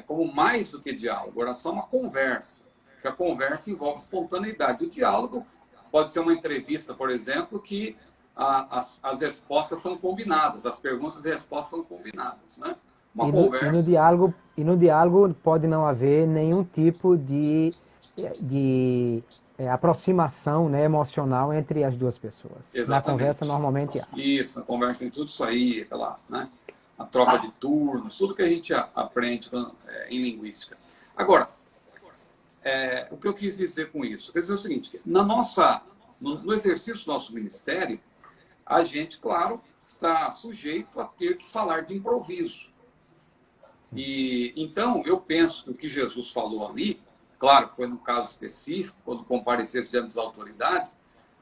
como mais do que diálogo. Oração é uma conversa, porque a conversa envolve espontaneidade. O diálogo pode ser uma entrevista, por exemplo, que as respostas são combinadas, as perguntas e respostas são combinadas, né? E no diálogo pode não haver nenhum tipo de aproximação, né, emocional entre as duas pessoas. Exatamente. Na conversa normalmente há. Isso, na conversa tem tudo isso aí, a troca de turnos, tudo que a gente aprende em linguística. Agora, o que eu quis dizer com isso? Quer dizer o seguinte, no exercício do nosso ministério, a gente, claro, está sujeito a ter que falar de improviso. E então, eu penso que o que Jesus falou ali, claro, foi num caso específico, quando comparecesse diante das autoridades,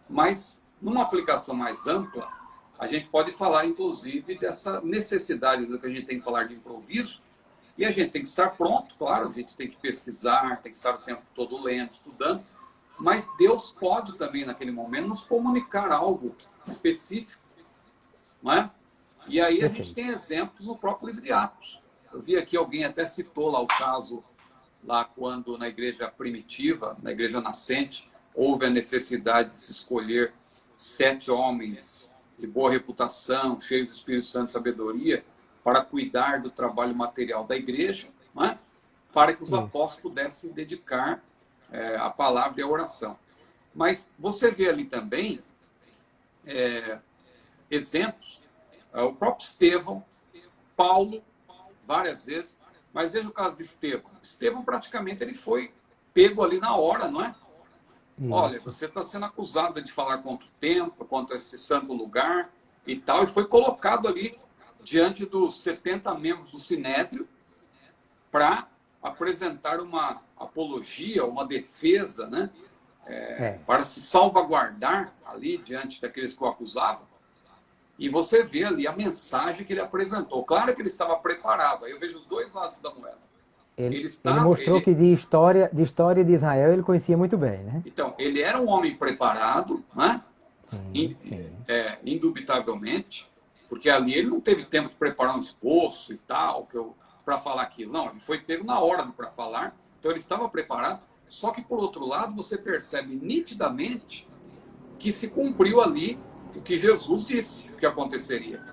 mas numa aplicação mais ampla, a gente pode falar, inclusive, dessa necessidade que a gente tem que falar de improviso, e a gente tem que estar pronto, claro, a gente tem que pesquisar, tem que estar o tempo todo lendo, estudando, mas Deus pode também, naquele momento, nos comunicar algo específico, não é? E aí a gente tem exemplos no próprio livro de Atos. Eu vi aqui, alguém até citou lá o caso, lá quando na igreja primitiva, na igreja nascente, houve a necessidade de se escolher 7 homens de boa reputação, cheios do Espírito Santo e sabedoria, para cuidar do trabalho material da igreja, não é? Para que os apóstolos pudessem dedicar a palavra e a oração. Mas você vê ali também exemplos, o próprio Estevão, Paulo, várias vezes, mas veja o caso de Estevão. Estevão praticamente ele foi pego ali na hora, não é? Isso. Olha, você está sendo acusado de falar contra o templo, contra esse santo lugar, e tal, e foi colocado ali diante dos 70 membros do Sinédrio para apresentar uma apologia, uma defesa, né? Para se salvaguardar ali diante daqueles que o acusavam. E você vê ali a mensagem que ele apresentou. Claro que ele estava preparado. Aí eu vejo os dois lados da moeda. Ele mostrou que de história de Israel ele conhecia muito bem, né? Então, ele era um homem preparado, né? Sim. Indubitavelmente, porque ali ele não teve tempo de preparar um esboço e tal, para falar aquilo. Não, ele foi pego na hora para falar, então ele estava preparado. Só que, por outro lado, você percebe nitidamente que se cumpriu ali o que Jesus disse que aconteceria.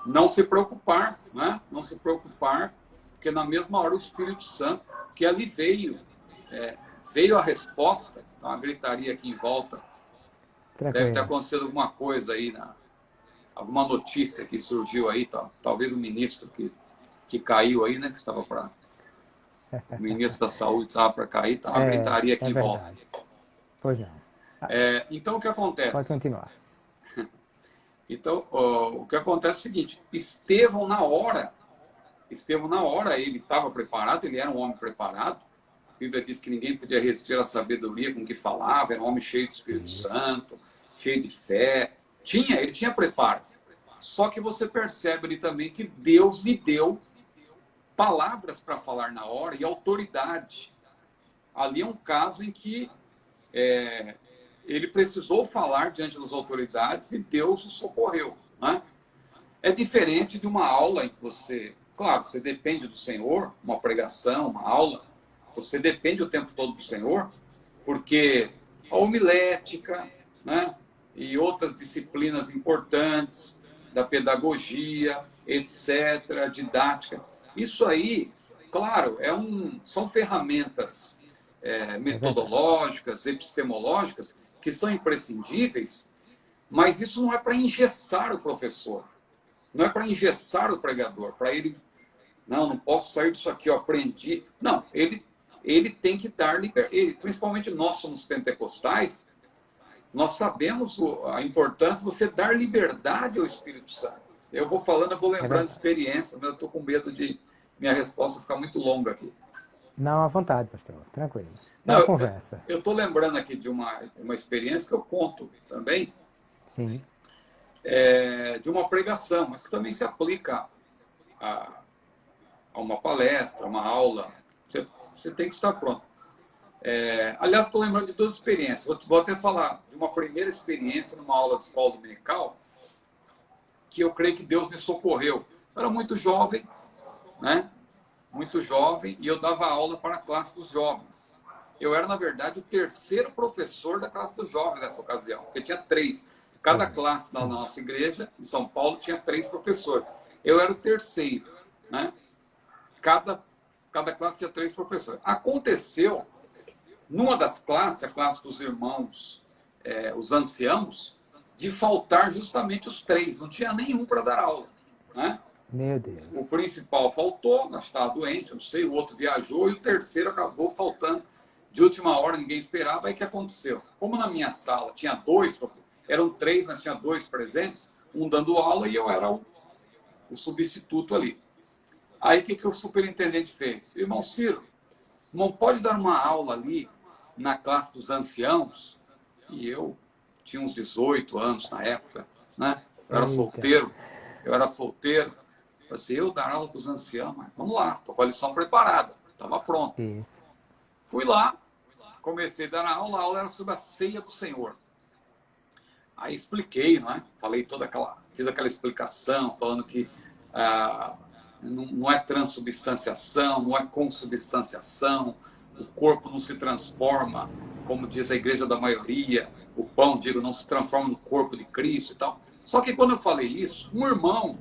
Não se preocupar, né? Não se preocupar, porque na mesma hora o Espírito Santo, que ali veio a resposta, então a gritaria aqui em volta, deve ter acontecido alguma coisa aí, alguma notícia que surgiu aí, talvez o ministro que caiu aí, né, que estava para... O ministro da Saúde estava para cair, tá uma gritaria aqui em volta. Pois não. Então, o que acontece? Pode continuar. Então, o que acontece é o seguinte, Estevão, na hora, ele estava preparado, ele era um homem preparado. A Bíblia diz que ninguém podia resistir à sabedoria com que falava, era um homem cheio do Espírito Santo, cheio de fé. Ele tinha preparo. Só que você percebe ali também que Deus lhe deu palavras para falar na hora e autoridade. Ali é um caso em que ele precisou falar diante das autoridades e Deus o socorreu, né? É diferente de uma aula em que claro, você depende do Senhor, uma pregação, uma aula, você depende o tempo todo do Senhor, porque a homilética, né, e outras disciplinas importantes da pedagogia, etc., didática, isso aí, claro, são ferramentas metodológicas, epistemológicas, que são imprescindíveis, mas isso não é para engessar o professor, não é para engessar o pregador, para ele, não posso sair disso aqui, eu aprendi. Não, ele tem que dar liberdade. Principalmente nós somos pentecostais, nós sabemos a importância de você dar liberdade ao Espírito Santo. Eu vou falando, eu vou lembrando experiência, mas eu estou com medo de minha resposta ficar muito longa aqui. Não, à vontade, pastor, tranquilo. Não, conversa. Eu estou lembrando aqui de uma experiência que eu conto também. Sim. De uma pregação, mas que também se aplica a uma palestra, uma aula. Você tem que estar pronto. Aliás, estou lembrando de duas experiências. Vou até falar de uma primeira experiência numa aula de escola dominical, que eu creio que Deus me socorreu. Eu era muito jovem, né? Muito jovem, e eu dava aula para a classe dos jovens. Eu era, na verdade, o terceiro professor da classe dos jovens nessa ocasião, porque tinha 3. Cada classe da nossa igreja, em São Paulo, tinha 3 professores. Eu era o terceiro, né? Cada classe tinha 3 professores. Aconteceu, numa das classes, a classe dos irmãos, os anciãos, de faltar justamente os 3. Não tinha nenhum para dar aula, né? Meu Deus. O principal faltou, nós estava doente, não sei, o outro viajou, e o terceiro acabou faltando de última hora, ninguém esperava. Aí o que aconteceu? Como na minha sala tinha 2, eram 3, mas tinha 2 presentes, um dando aula e eu era o substituto ali. Aí o que o superintendente fez? Irmão Ciro, não pode dar uma aula ali na classe dos anciãos? E eu tinha uns 18 anos na época, né? Eu era solteiro. Assim, eu dar aula para os anciãos, mas vamos lá, estou com a lição preparada, estava pronto. Isso. Fui lá, comecei a dar a aula era sobre a ceia do Senhor. Aí expliquei, não é? Fiz aquela explicação, falando que não é transubstanciação, não é consubstanciação, o corpo não se transforma, como diz a igreja da maioria, o pão, não se transforma no corpo de Cristo e tal. Só que quando eu falei isso, um irmão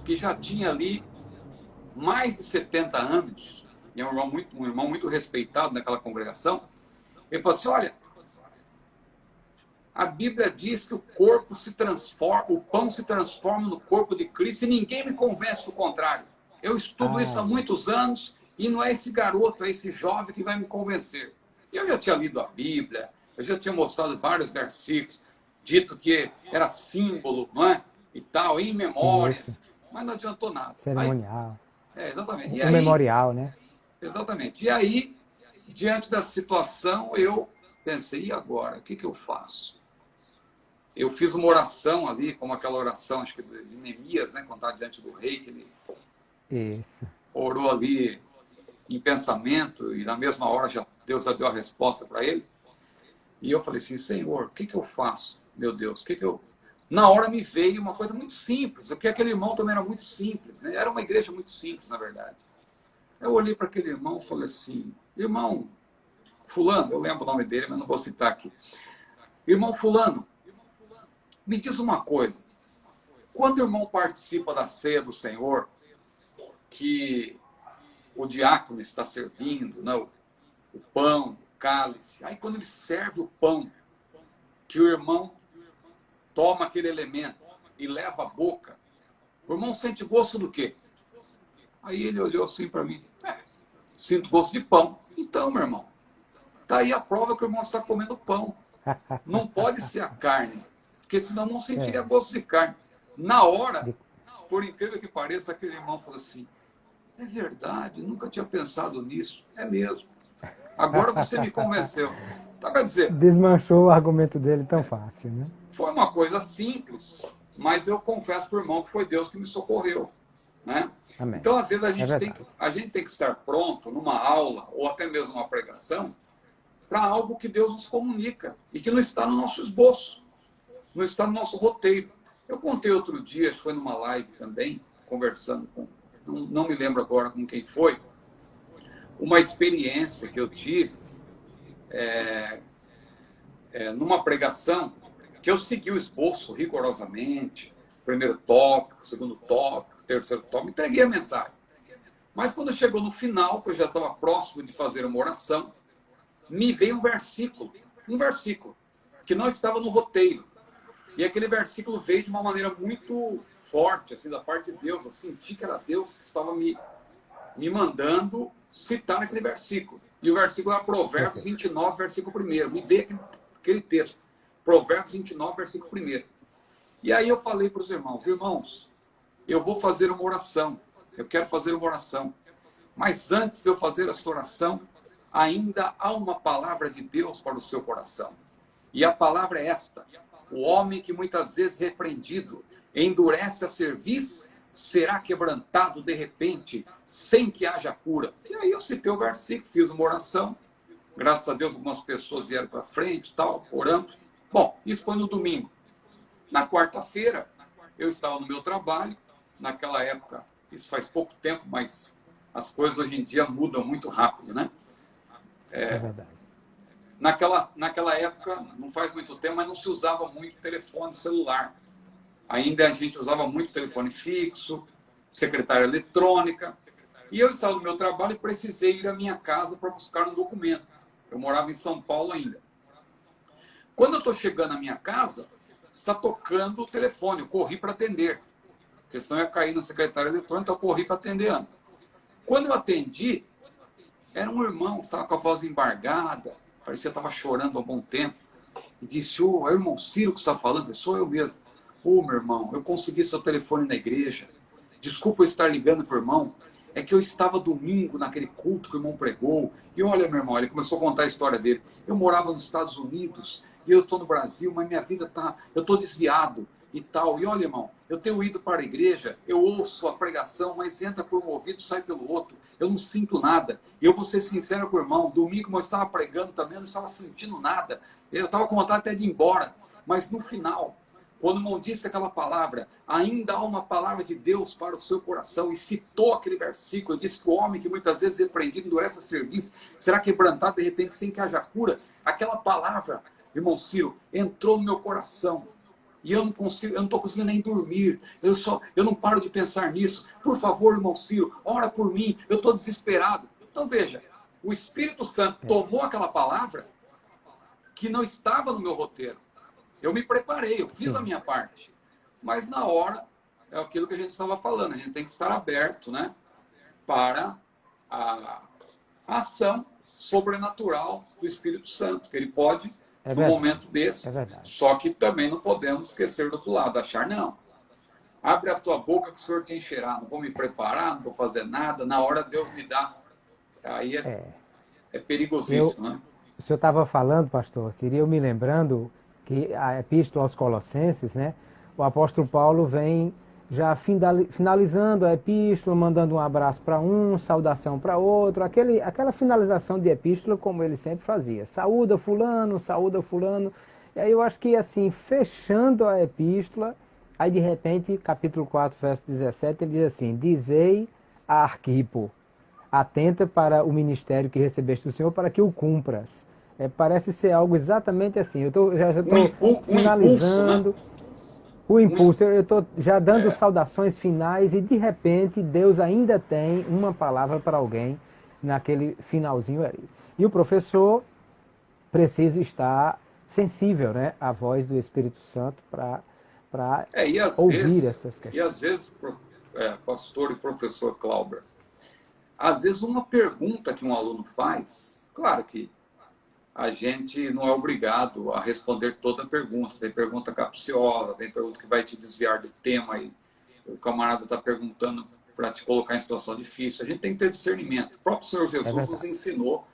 que já tinha ali mais de 70 anos, e é um irmão muito respeitado naquela congregação, ele falou assim, olha, a Bíblia diz que o corpo se transforma, o pão se transforma no corpo de Cristo, e ninguém me convence do contrário. Eu estudo isso há muitos anos, e não é esse garoto, é esse jovem que vai me convencer. Eu já tinha lido a Bíblia, eu já tinha mostrado vários versículos, dito que era símbolo, não é? e tal, em memória, Isso. mas não adiantou nada. Aí, Cerimonial. exatamente. E O aí, memorial, né? exatamente. E aí, diante dessa situação, eu pensei, e agora? O que eu faço? Eu fiz uma oração ali, como aquela oração, acho que de Neemias, né, quando estava diante do rei, que ele Isso. orou ali em pensamento, e na mesma hora Deus já deu a resposta para ele. E eu falei assim, Senhor, o que eu faço? Meu Deus, o que eu... Na hora me veio uma coisa muito simples, porque aquele irmão também era muito simples, né? Era uma igreja muito simples, na verdade. Eu olhei para aquele irmão e falei assim, irmão fulano, eu lembro o nome dele, mas não vou citar aqui. Irmão fulano, me diz uma coisa. Quando o irmão participa da ceia do Senhor, que o diácono está servindo, né, o pão, o cálice, aí quando ele serve o pão, que o irmão toma aquele elemento e leva à boca, o irmão sente gosto do quê? Aí ele olhou assim para mim, sinto gosto de pão. Então, meu irmão, tá aí a prova que o irmão está comendo pão. Não pode ser a carne, porque senão não sentiria gosto de carne. Na hora, por incrível que pareça, aquele irmão falou assim, é verdade, nunca tinha pensado nisso. É mesmo. Agora você me convenceu. Então, quer dizer, Desmanchou o argumento dele tão fácil, né? foi uma coisa simples, mas eu confesso para o irmão que foi Deus que me socorreu. Né? Amém. Então, às vezes, É a gente tem que estar pronto numa aula ou até mesmo numa pregação para algo que Deus nos comunica e que não está no nosso esboço, não está no nosso roteiro. Eu contei outro dia, foi numa live também, conversando com, não me lembro agora com quem foi, uma experiência que eu tive numa pregação, que eu segui o esboço rigorosamente, primeiro tópico, segundo tópico, terceiro tópico, entreguei a mensagem. Mas quando chegou no final, que eu já estava próximo de fazer uma oração, me veio um versículo, que não estava no roteiro. E aquele versículo veio de uma maneira muito forte, assim, da parte de Deus. Eu senti que era Deus que estava me mandando citar aquele versículo. E o versículo era Provérbios 29, versículo 1. Me veio aquele texto. Provérbios 29, versículo 1. E aí eu falei para os irmãos, eu vou fazer uma oração. Eu quero fazer uma oração. Mas antes de eu fazer essa oração, ainda há uma palavra de Deus para o seu coração. E a palavra é esta: o homem que muitas vezes repreendido endurece a cerviz, será quebrantado de repente, sem que haja cura. E aí eu citei o versículo, fiz uma oração. Graças a Deus, algumas pessoas vieram para frente e tal, oramos. Bom, isso foi no domingo. Na quarta-feira, eu estava no meu trabalho. Naquela época, isso faz pouco tempo, mas as coisas hoje em dia mudam muito rápido, né? É verdade. Naquela época, não faz muito tempo, mas não se usava muito telefone celular. Ainda a gente usava muito telefone fixo, secretária eletrônica. E eu estava no meu trabalho e precisei ir à minha casa para buscar um documento. Eu morava em São Paulo ainda. Quando eu estou chegando à minha casa, está tocando o telefone. Eu corri para atender. Porque senão eu ia cair na secretária eletrônica, então eu corri para atender antes. Quando eu atendi, era um irmão que estava com a voz embargada, parecia que estava chorando há um bom tempo. E disse, é o irmão Ciro que está falando? Sou eu mesmo. Meu irmão, eu consegui seu telefone na igreja. Desculpa eu estar ligando para o irmão. É que eu estava domingo naquele culto que o irmão pregou. E olha, meu irmão, ele começou a contar a história dele. Eu morava nos Estados Unidos e eu estou no Brasil, mas minha vida tá... Eu estou desviado e tal. E olha, irmão, eu tenho ido para a igreja, eu ouço a pregação, mas entra por um ouvido, sai pelo outro. Eu não sinto nada. E eu vou ser sincero com o irmão. Domingo, eu estava pregando também, eu não estava sentindo nada. Eu estava com vontade até de ir embora. Mas no final... Quando o irmão disse aquela palavra, ainda há uma palavra de Deus para o seu coração, e citou aquele versículo, disse que o homem que muitas vezes é repreendido, endurece a cerviz, será quebrantado de repente sem que haja cura. Aquela palavra, irmão Ciro, entrou no meu coração. E eu não estou conseguindo nem dormir. Eu não paro de pensar nisso. Por favor, irmão Ciro, ora por mim, eu estou desesperado. Então veja, o Espírito Santo tomou aquela palavra que não estava no meu roteiro. Eu me preparei, eu fiz a minha parte. Mas na hora, é aquilo que a gente estava falando, a gente tem que estar aberto, né, para a ação sobrenatural do Espírito Santo, que ele pode, num momento desse, só que também não podemos esquecer do outro lado, achar não. Abre a tua boca que o Senhor te encherá. Não vou me preparar, não vou fazer nada. Na hora Deus me dá. Aí é Eu, perigosíssimo, né? o senhor estava falando, pastor, seria eu me lembrando que a Epístola aos Colossenses, né? O apóstolo Paulo vem já finalizando a epístola, mandando um abraço para um, saudação para outro, aquela finalização de epístola como ele sempre fazia. Saúda fulano, saúda fulano. E aí eu acho que assim, fechando a epístola, aí de repente, capítulo 4, verso 17, ele diz assim: Dizei a Arquipo, atenta para o ministério que recebeste do Senhor, para que o cumpras. Parece ser algo exatamente assim. Já estou Um impulso, né? finalizando o Um, impulso, eu estou já dando é, saudações finais e de repente Deus ainda tem uma palavra para alguém naquele finalzinho ali. E o professor precisa estar sensível, né, à voz do Espírito Santo para e ouvir essas questões. às vezes, pastor e professor Clauber, às vezes uma pergunta que um aluno faz, claro que a gente não é obrigado a responder toda a pergunta. Tem pergunta capciosa, tem pergunta que vai te desviar do tema e o camarada está perguntando para te colocar em situação difícil. A gente tem que ter discernimento. O próprio Senhor É Jesus nos verdade. ensinou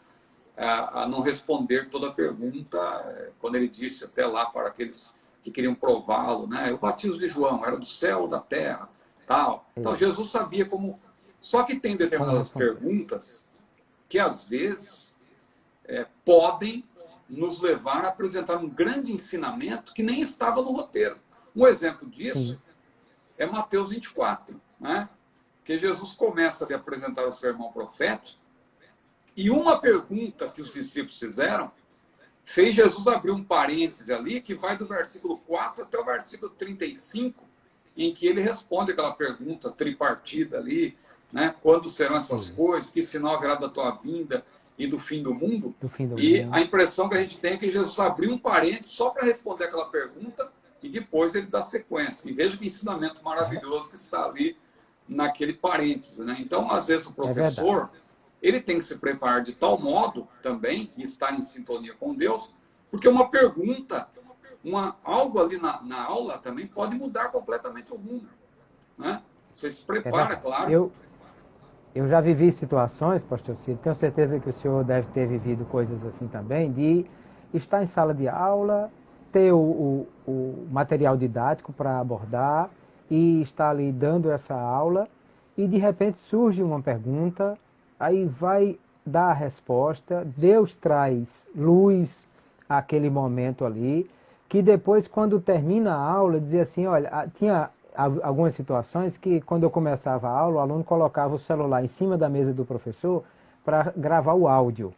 a não responder toda a pergunta, quando ele disse até lá para aqueles que queriam prová-lo, né? O batismo de João era do céu ou da terra, tal. Então Isso. Jesus sabia como. Só que tem Como determinadas responder? perguntas que às vezes podem nos levar a apresentar um grande ensinamento que nem estava no roteiro. Um exemplo Sim. disso é Mateus 24, né? Que Jesus começa a apresentar o sermão profético e uma pergunta que os discípulos fizeram fez Jesus abrir um parêntese ali que vai do versículo 4 até o versículo 35, em que ele responde aquela pergunta tripartida ali, né? Quando serão essas Isso. coisas? Que sinal haverá da tua vinda e do fim do mundo? Do fim do E a mundo. impressão que a gente tem é que Jesus abriu um parêntese só para responder aquela pergunta e depois ele dá sequência. E veja que ensinamento maravilhoso que está ali naquele parêntese, né? Então, às vezes o É verdade. professor ele tem que se preparar de tal modo também e estar em sintonia com Deus, porque uma pergunta, algo ali na aula também pode mudar completamente o rumo, né? Você se É prepara, verdade. claro. Eu já vivi situações, pastor Ciro, tenho certeza que o senhor deve ter vivido coisas assim também, de estar em sala de aula, ter o material didático para abordar e estar ali dando essa aula e de repente surge uma pergunta, aí vai dar a resposta, Deus traz luz àquele momento ali, que depois quando termina a aula dizia assim, olha, tinha algumas situações que quando eu começava a aula, o aluno colocava o celular em cima da mesa do professor para gravar o áudio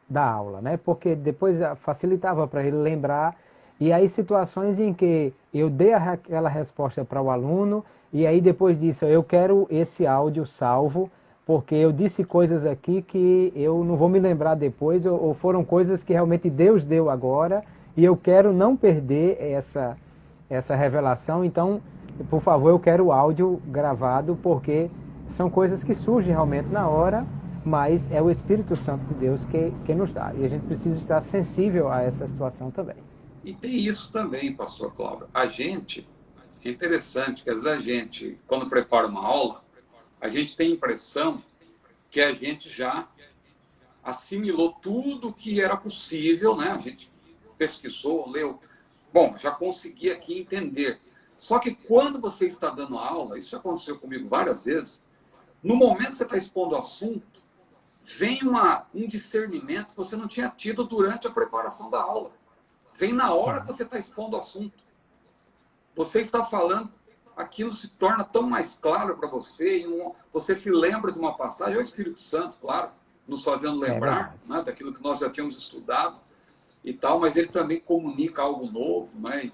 da aula, né? Porque depois facilitava para ele lembrar. E aí situações em que eu dei aquela resposta para o aluno e aí depois disso eu quero esse áudio salvo porque eu disse coisas aqui que eu não vou me lembrar depois ou foram coisas que realmente Deus deu agora e eu quero não perder essa revelação. Então, por favor, eu quero o áudio gravado porque são coisas que surgem realmente na hora, mas é o Espírito Santo de Deus que nos dá. E a gente precisa estar sensível a essa situação também. E tem isso também, pastor Cláudio. É interessante que às vezes a gente, quando prepara uma aula, a gente tem a impressão que a gente já assimilou tudo que era possível, né? A gente pesquisou, leu. Bom, já consegui aqui entender. Só que quando você está dando aula, isso já aconteceu comigo várias vezes, no momento que você está expondo o assunto, vem um discernimento que você não tinha tido durante a preparação da aula. Vem na hora que Sim, você está expondo o assunto. Você está falando, aquilo se torna tão mais claro para você, você se lembra de uma passagem, é o Espírito Santo, claro, nos fazendo é lembrar, verdade. né, daquilo que nós já tínhamos estudado e tal, mas ele também comunica algo novo, né?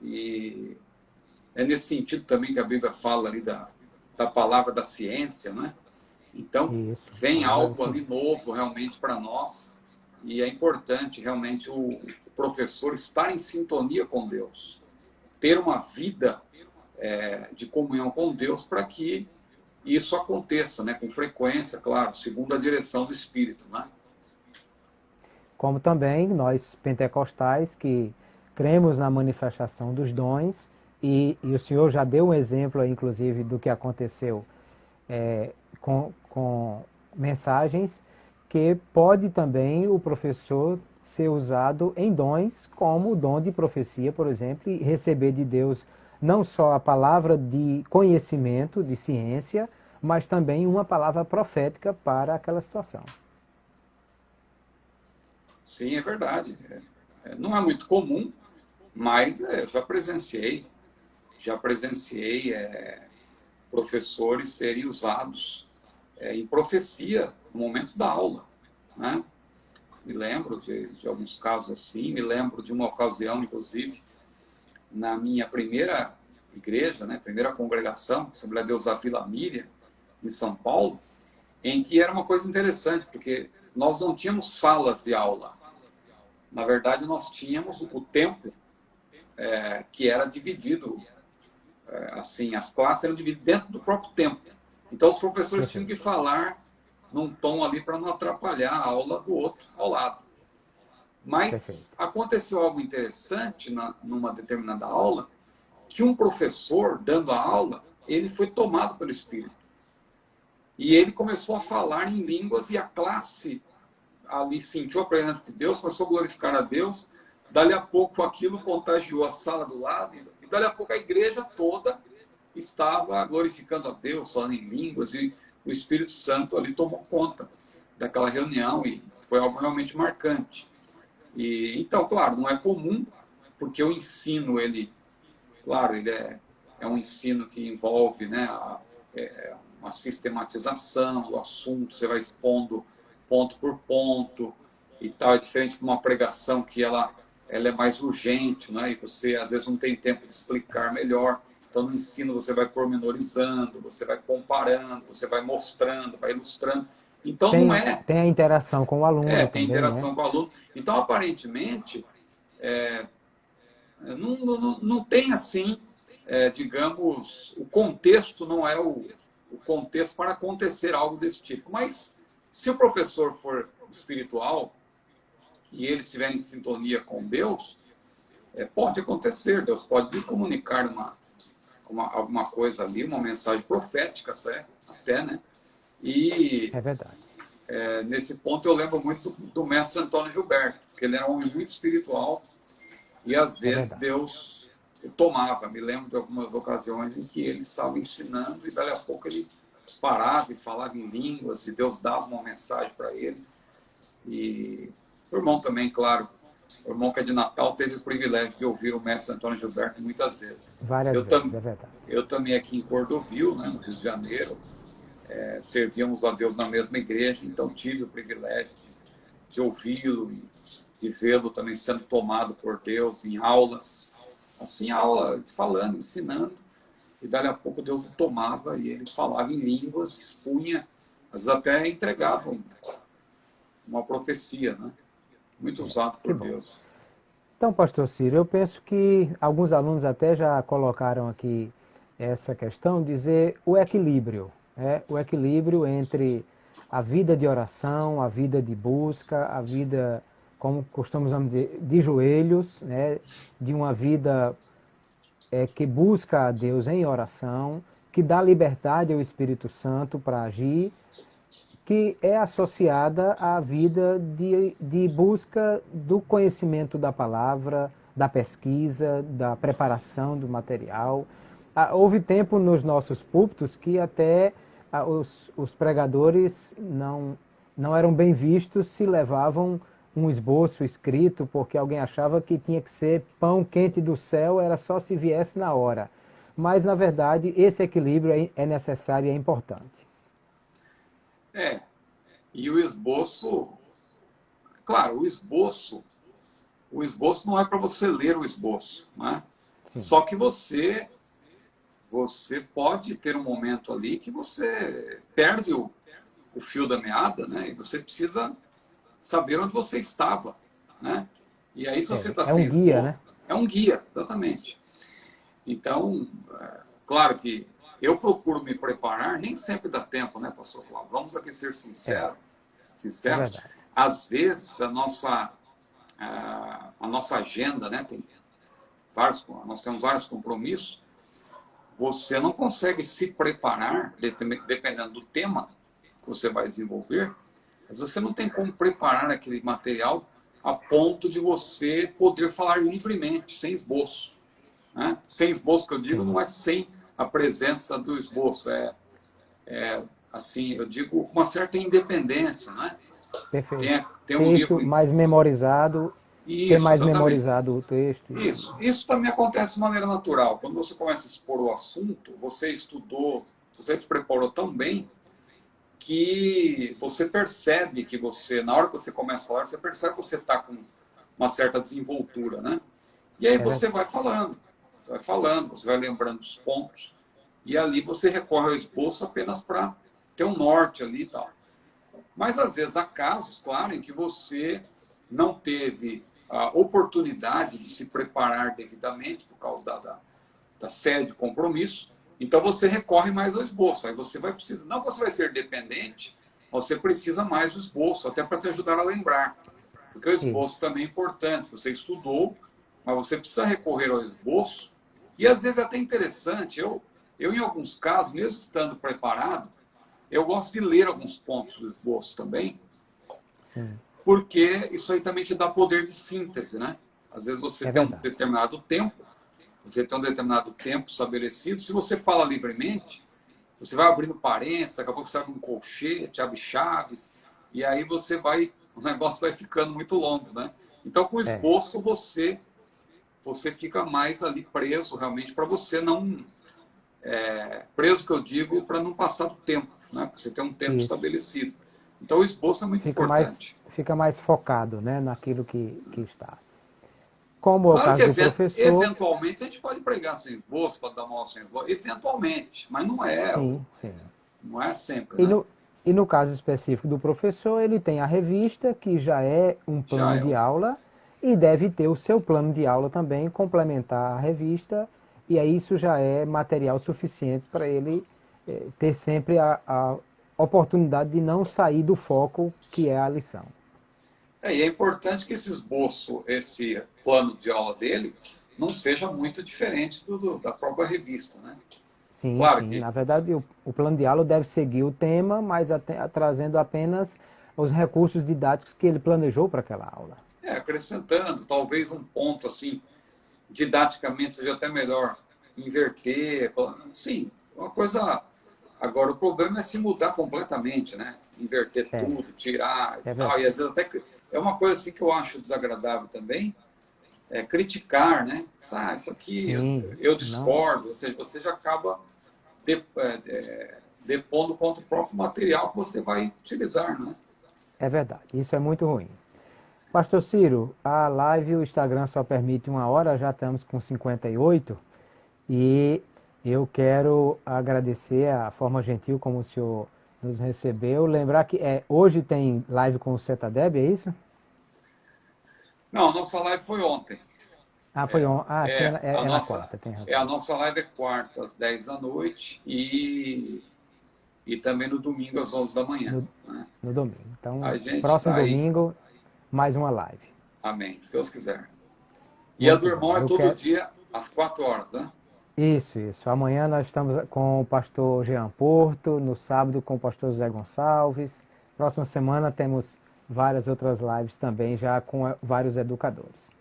E é nesse sentido também que a Bíblia fala ali da palavra da ciência, né? Então, Isso, vem palavra da algo ali ciência. novo realmente para nós e é importante realmente o professor estar em sintonia com Deus, ter uma vida de comunhão com Deus para que isso aconteça, né? Com frequência, claro, segundo a direção do Espírito, né? Como também nós pentecostais que cremos na manifestação dos dons e o senhor já deu um exemplo, aí, inclusive, do que aconteceu com mensagens, que pode também o professor ser usado em dons, como o dom de profecia, por exemplo, e receber de Deus não só a palavra de conhecimento, de ciência, mas também uma palavra profética para aquela situação. Sim, é verdade. Não é muito comum, mas eu já presenciei professores serem usados em profecia no momento da aula, né? Me lembro de alguns casos assim, me lembro de uma ocasião, inclusive, na minha primeira igreja, né, primeira congregação, Assembleia de Deus da Vila Miriam, em São Paulo, em que era uma coisa interessante, porque nós não tínhamos salas de aula. Na verdade, nós tínhamos o templo, que era dividido, assim, as classes eram divididas dentro do próprio templo. Então, os professores tinham que falar num tom ali para não atrapalhar a aula do outro ao lado. Mas aconteceu algo interessante numa determinada aula, que um professor, dando a aula, ele foi tomado pelo Espírito. E ele começou a falar em línguas e a classe ali sentiu a presença de Deus, começou a glorificar a Deus. Dali a pouco aquilo contagiou a sala do lado e dali a pouco a igreja toda estava glorificando a Deus, falando em línguas, e o Espírito Santo ali tomou conta daquela reunião e foi algo realmente marcante. E, então, claro, não é comum, porque o ensino, claro, ele é um ensino que envolve, né, uma sistematização do assunto, você vai expondo ponto por ponto e tal, é diferente de uma pregação que ela é mais urgente, né, e você às vezes não tem tempo de explicar melhor. Então, no ensino, você vai pormenorizando, você vai comparando, você vai mostrando, vai ilustrando. Então, não é... Tem a interação com o aluno tem também, né? interação com o aluno. Então, aparentemente, não tem assim, digamos, o contexto não é o contexto para acontecer algo desse tipo. Mas, se o professor for espiritual e ele estiver em sintonia com Deus, pode acontecer. Deus pode lhe comunicar alguma coisa ali, uma mensagem profética até, né? E é verdade. Nesse ponto eu lembro muito do mestre Antônio Gilberto, porque ele era um homem muito espiritual e às vezes Deus o tomava. Me lembro de algumas ocasiões em que ele estava ensinando e dali a pouco ele parava e falava em línguas e Deus dava uma mensagem para ele. E o irmão também, claro, o irmão que é de Natal teve o privilégio de ouvir o mestre Antônio Gilberto muitas vezes. Várias vezes, é verdade. Eu também aqui em Cordovil, né, no Rio de Janeiro, servíamos a Deus na mesma igreja, então tive o privilégio de ouvi-lo e de vê-lo também sendo tomado por Deus em aulas, assim, aula, falando, ensinando, e dali a pouco Deus o tomava e ele falava em línguas, expunha, às vezes até entregava uma profecia, né? Muito usado por Deus. Então, pastor Ciro, eu penso que alguns alunos até já colocaram aqui essa questão, dizer o equilíbrio, o equilíbrio entre a vida de oração, a vida de busca, a vida, como costumamos dizer, de joelhos, né, de uma vida que busca a Deus em oração, que dá liberdade ao Espírito Santo para agir, que é associada à vida de busca do conhecimento da palavra, da pesquisa, da preparação do material. Houve tempo nos nossos púlpitos que até os pregadores não eram bem vistos se levavam um esboço escrito, porque alguém achava que tinha que ser pão quente do céu, era só se viesse na hora. Mas, na verdade, esse equilíbrio é necessário e é importante. E o esboço, claro, o esboço não é para você ler o esboço, né? Só que você pode ter um momento ali que você perde o fio da meada, né? E você precisa saber onde você estava, né? E aí se você está sem um guia, né? É um guia, exatamente. Então, claro que eu procuro me preparar, nem sempre dá tempo, né, pastor Cláudio? Vamos aqui ser sinceros. Às vezes a nossa agenda, né, nós temos vários compromissos, você não consegue se preparar, dependendo do tema que você vai desenvolver, mas você não tem como preparar aquele material a ponto de você poder falar livremente, sem esboço. Né? Sem esboço, que eu digo, não é sem a presença do esboço, assim, eu digo, com uma certa independência, né? Perfeito. Tem um Isso livro... mais memorizado, ter Isso, mais exatamente. memorizado o texto. Isso também acontece de maneira natural. Quando você começa a expor o assunto, você estudou, você se preparou tão bem que você percebe que você, na hora que você começa a falar, você percebe que você está com uma certa desenvoltura, né? E aí você vai falando, você vai lembrando dos pontos, e ali você recorre ao esboço apenas para ter um norte ali e tal. Mas às vezes há casos, claro, em que você não teve a oportunidade de se preparar devidamente por causa da série de compromisso, então você recorre mais ao esboço. Aí você vai precisar, não que você vai ser dependente, você precisa mais do esboço, até para te ajudar a lembrar. Porque o esboço também é importante. Você estudou, mas você precisa recorrer ao esboço. E às vezes é até interessante, eu em alguns casos, mesmo estando preparado, eu gosto de ler alguns pontos do esboço também, porque isso aí também te dá poder de síntese, né? Às vezes você tem um determinado tempo, estabelecido, se você fala livremente, você vai abrindo parênteses, daqui a pouco você abre um colchete, abre chaves, e aí o negócio vai ficando muito longo, né? Então, com o esboço, você fica mais ali preso, realmente, para você não... preso, que eu digo, para não passar do tempo, né? Porque você tem um tempo estabelecido. Então, o esboço é muito importante. Fica mais focado, né, naquilo que está. Como claro, é o caso do professor... Eventualmente, a gente pode pregar sem esboço, pode dar uma aula sem esboço, eventualmente, mas não é. Não é sempre, né? E no caso específico do professor, ele tem a revista, que já é um plano de aula, e deve ter o seu plano de aula também, complementar a revista, e aí isso já é material suficiente para ele ter sempre a oportunidade de não sair do foco que é a lição. E é importante que esse esboço, esse plano de aula dele, não seja muito diferente da própria revista, né? Sim, claro sim. Na verdade, o plano de aula deve seguir o tema, mas trazendo apenas os recursos didáticos que ele planejou para aquela aula. Acrescentando, talvez um ponto assim, didaticamente seja até melhor inverter. Sim, uma coisa... Agora, o problema é se mudar completamente, né? Inverter tudo, tirar e tal. E às vezes até... É uma coisa assim que eu acho desagradável também, criticar, né? Isso aqui eu discordo. Ou seja, você já acaba depondo contra o próprio material que você vai utilizar, né? É verdade, isso é muito ruim. Pastor Ciro, a live, o Instagram só permite 1 hora, já estamos com 58, e eu quero agradecer a forma gentil como o senhor nos recebeu. Lembrar que hoje tem live com o Cetadeb, é isso? Não, a nossa live foi ontem. Foi ontem. Sim, na quarta, tem razão. A nossa live é quarta, às 10 da noite, e também no domingo, às 11 da manhã. No domingo. Então, próximo domingo, mais uma live. Amém, se Deus quiser. E a do irmão é todo dia, às 4 horas, né? Isso. Amanhã nós estamos com o pastor Jean Porto, no sábado com o pastor José Gonçalves. Próxima semana temos várias outras lives também, já com vários educadores.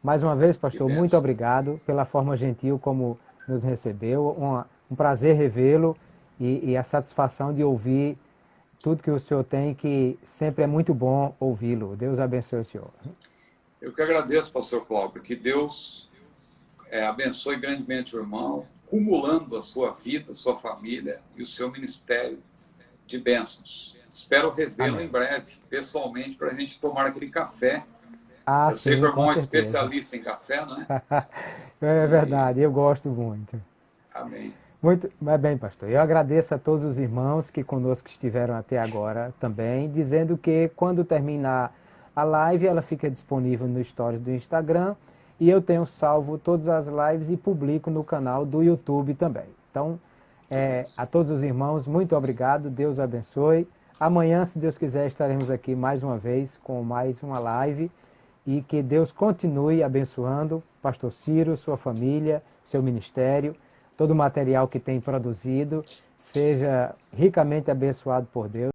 Mais uma vez, pastor, muito obrigado pela forma gentil como nos recebeu. Um prazer revê-lo e a satisfação de ouvir tudo que o senhor tem, que sempre é muito bom ouvi-lo. Deus abençoe o senhor. Eu que agradeço, pastor Cláudio, que Deus abençoe grandemente o irmão, cumulando a sua vida, a sua família e o seu ministério de bênçãos. Espero revê-lo em breve, pessoalmente, para a gente tomar aquele café. Eu sei que o irmão é especialista em café, não é? É verdade, eu gosto muito. Amém. Muito bem, pastor. Eu agradeço a todos os irmãos que conosco estiveram até agora também, dizendo que quando terminar a live, ela fica disponível no Stories do Instagram, e eu tenho salvo todas as lives e publico no canal do YouTube também. Então, a todos os irmãos, muito obrigado, Deus abençoe. Amanhã, se Deus quiser, estaremos aqui mais uma vez com mais uma live. e que Deus continue abençoando Pastor Ciro, sua família, seu ministério, todo o material que tem produzido, seja ricamente abençoado por Deus.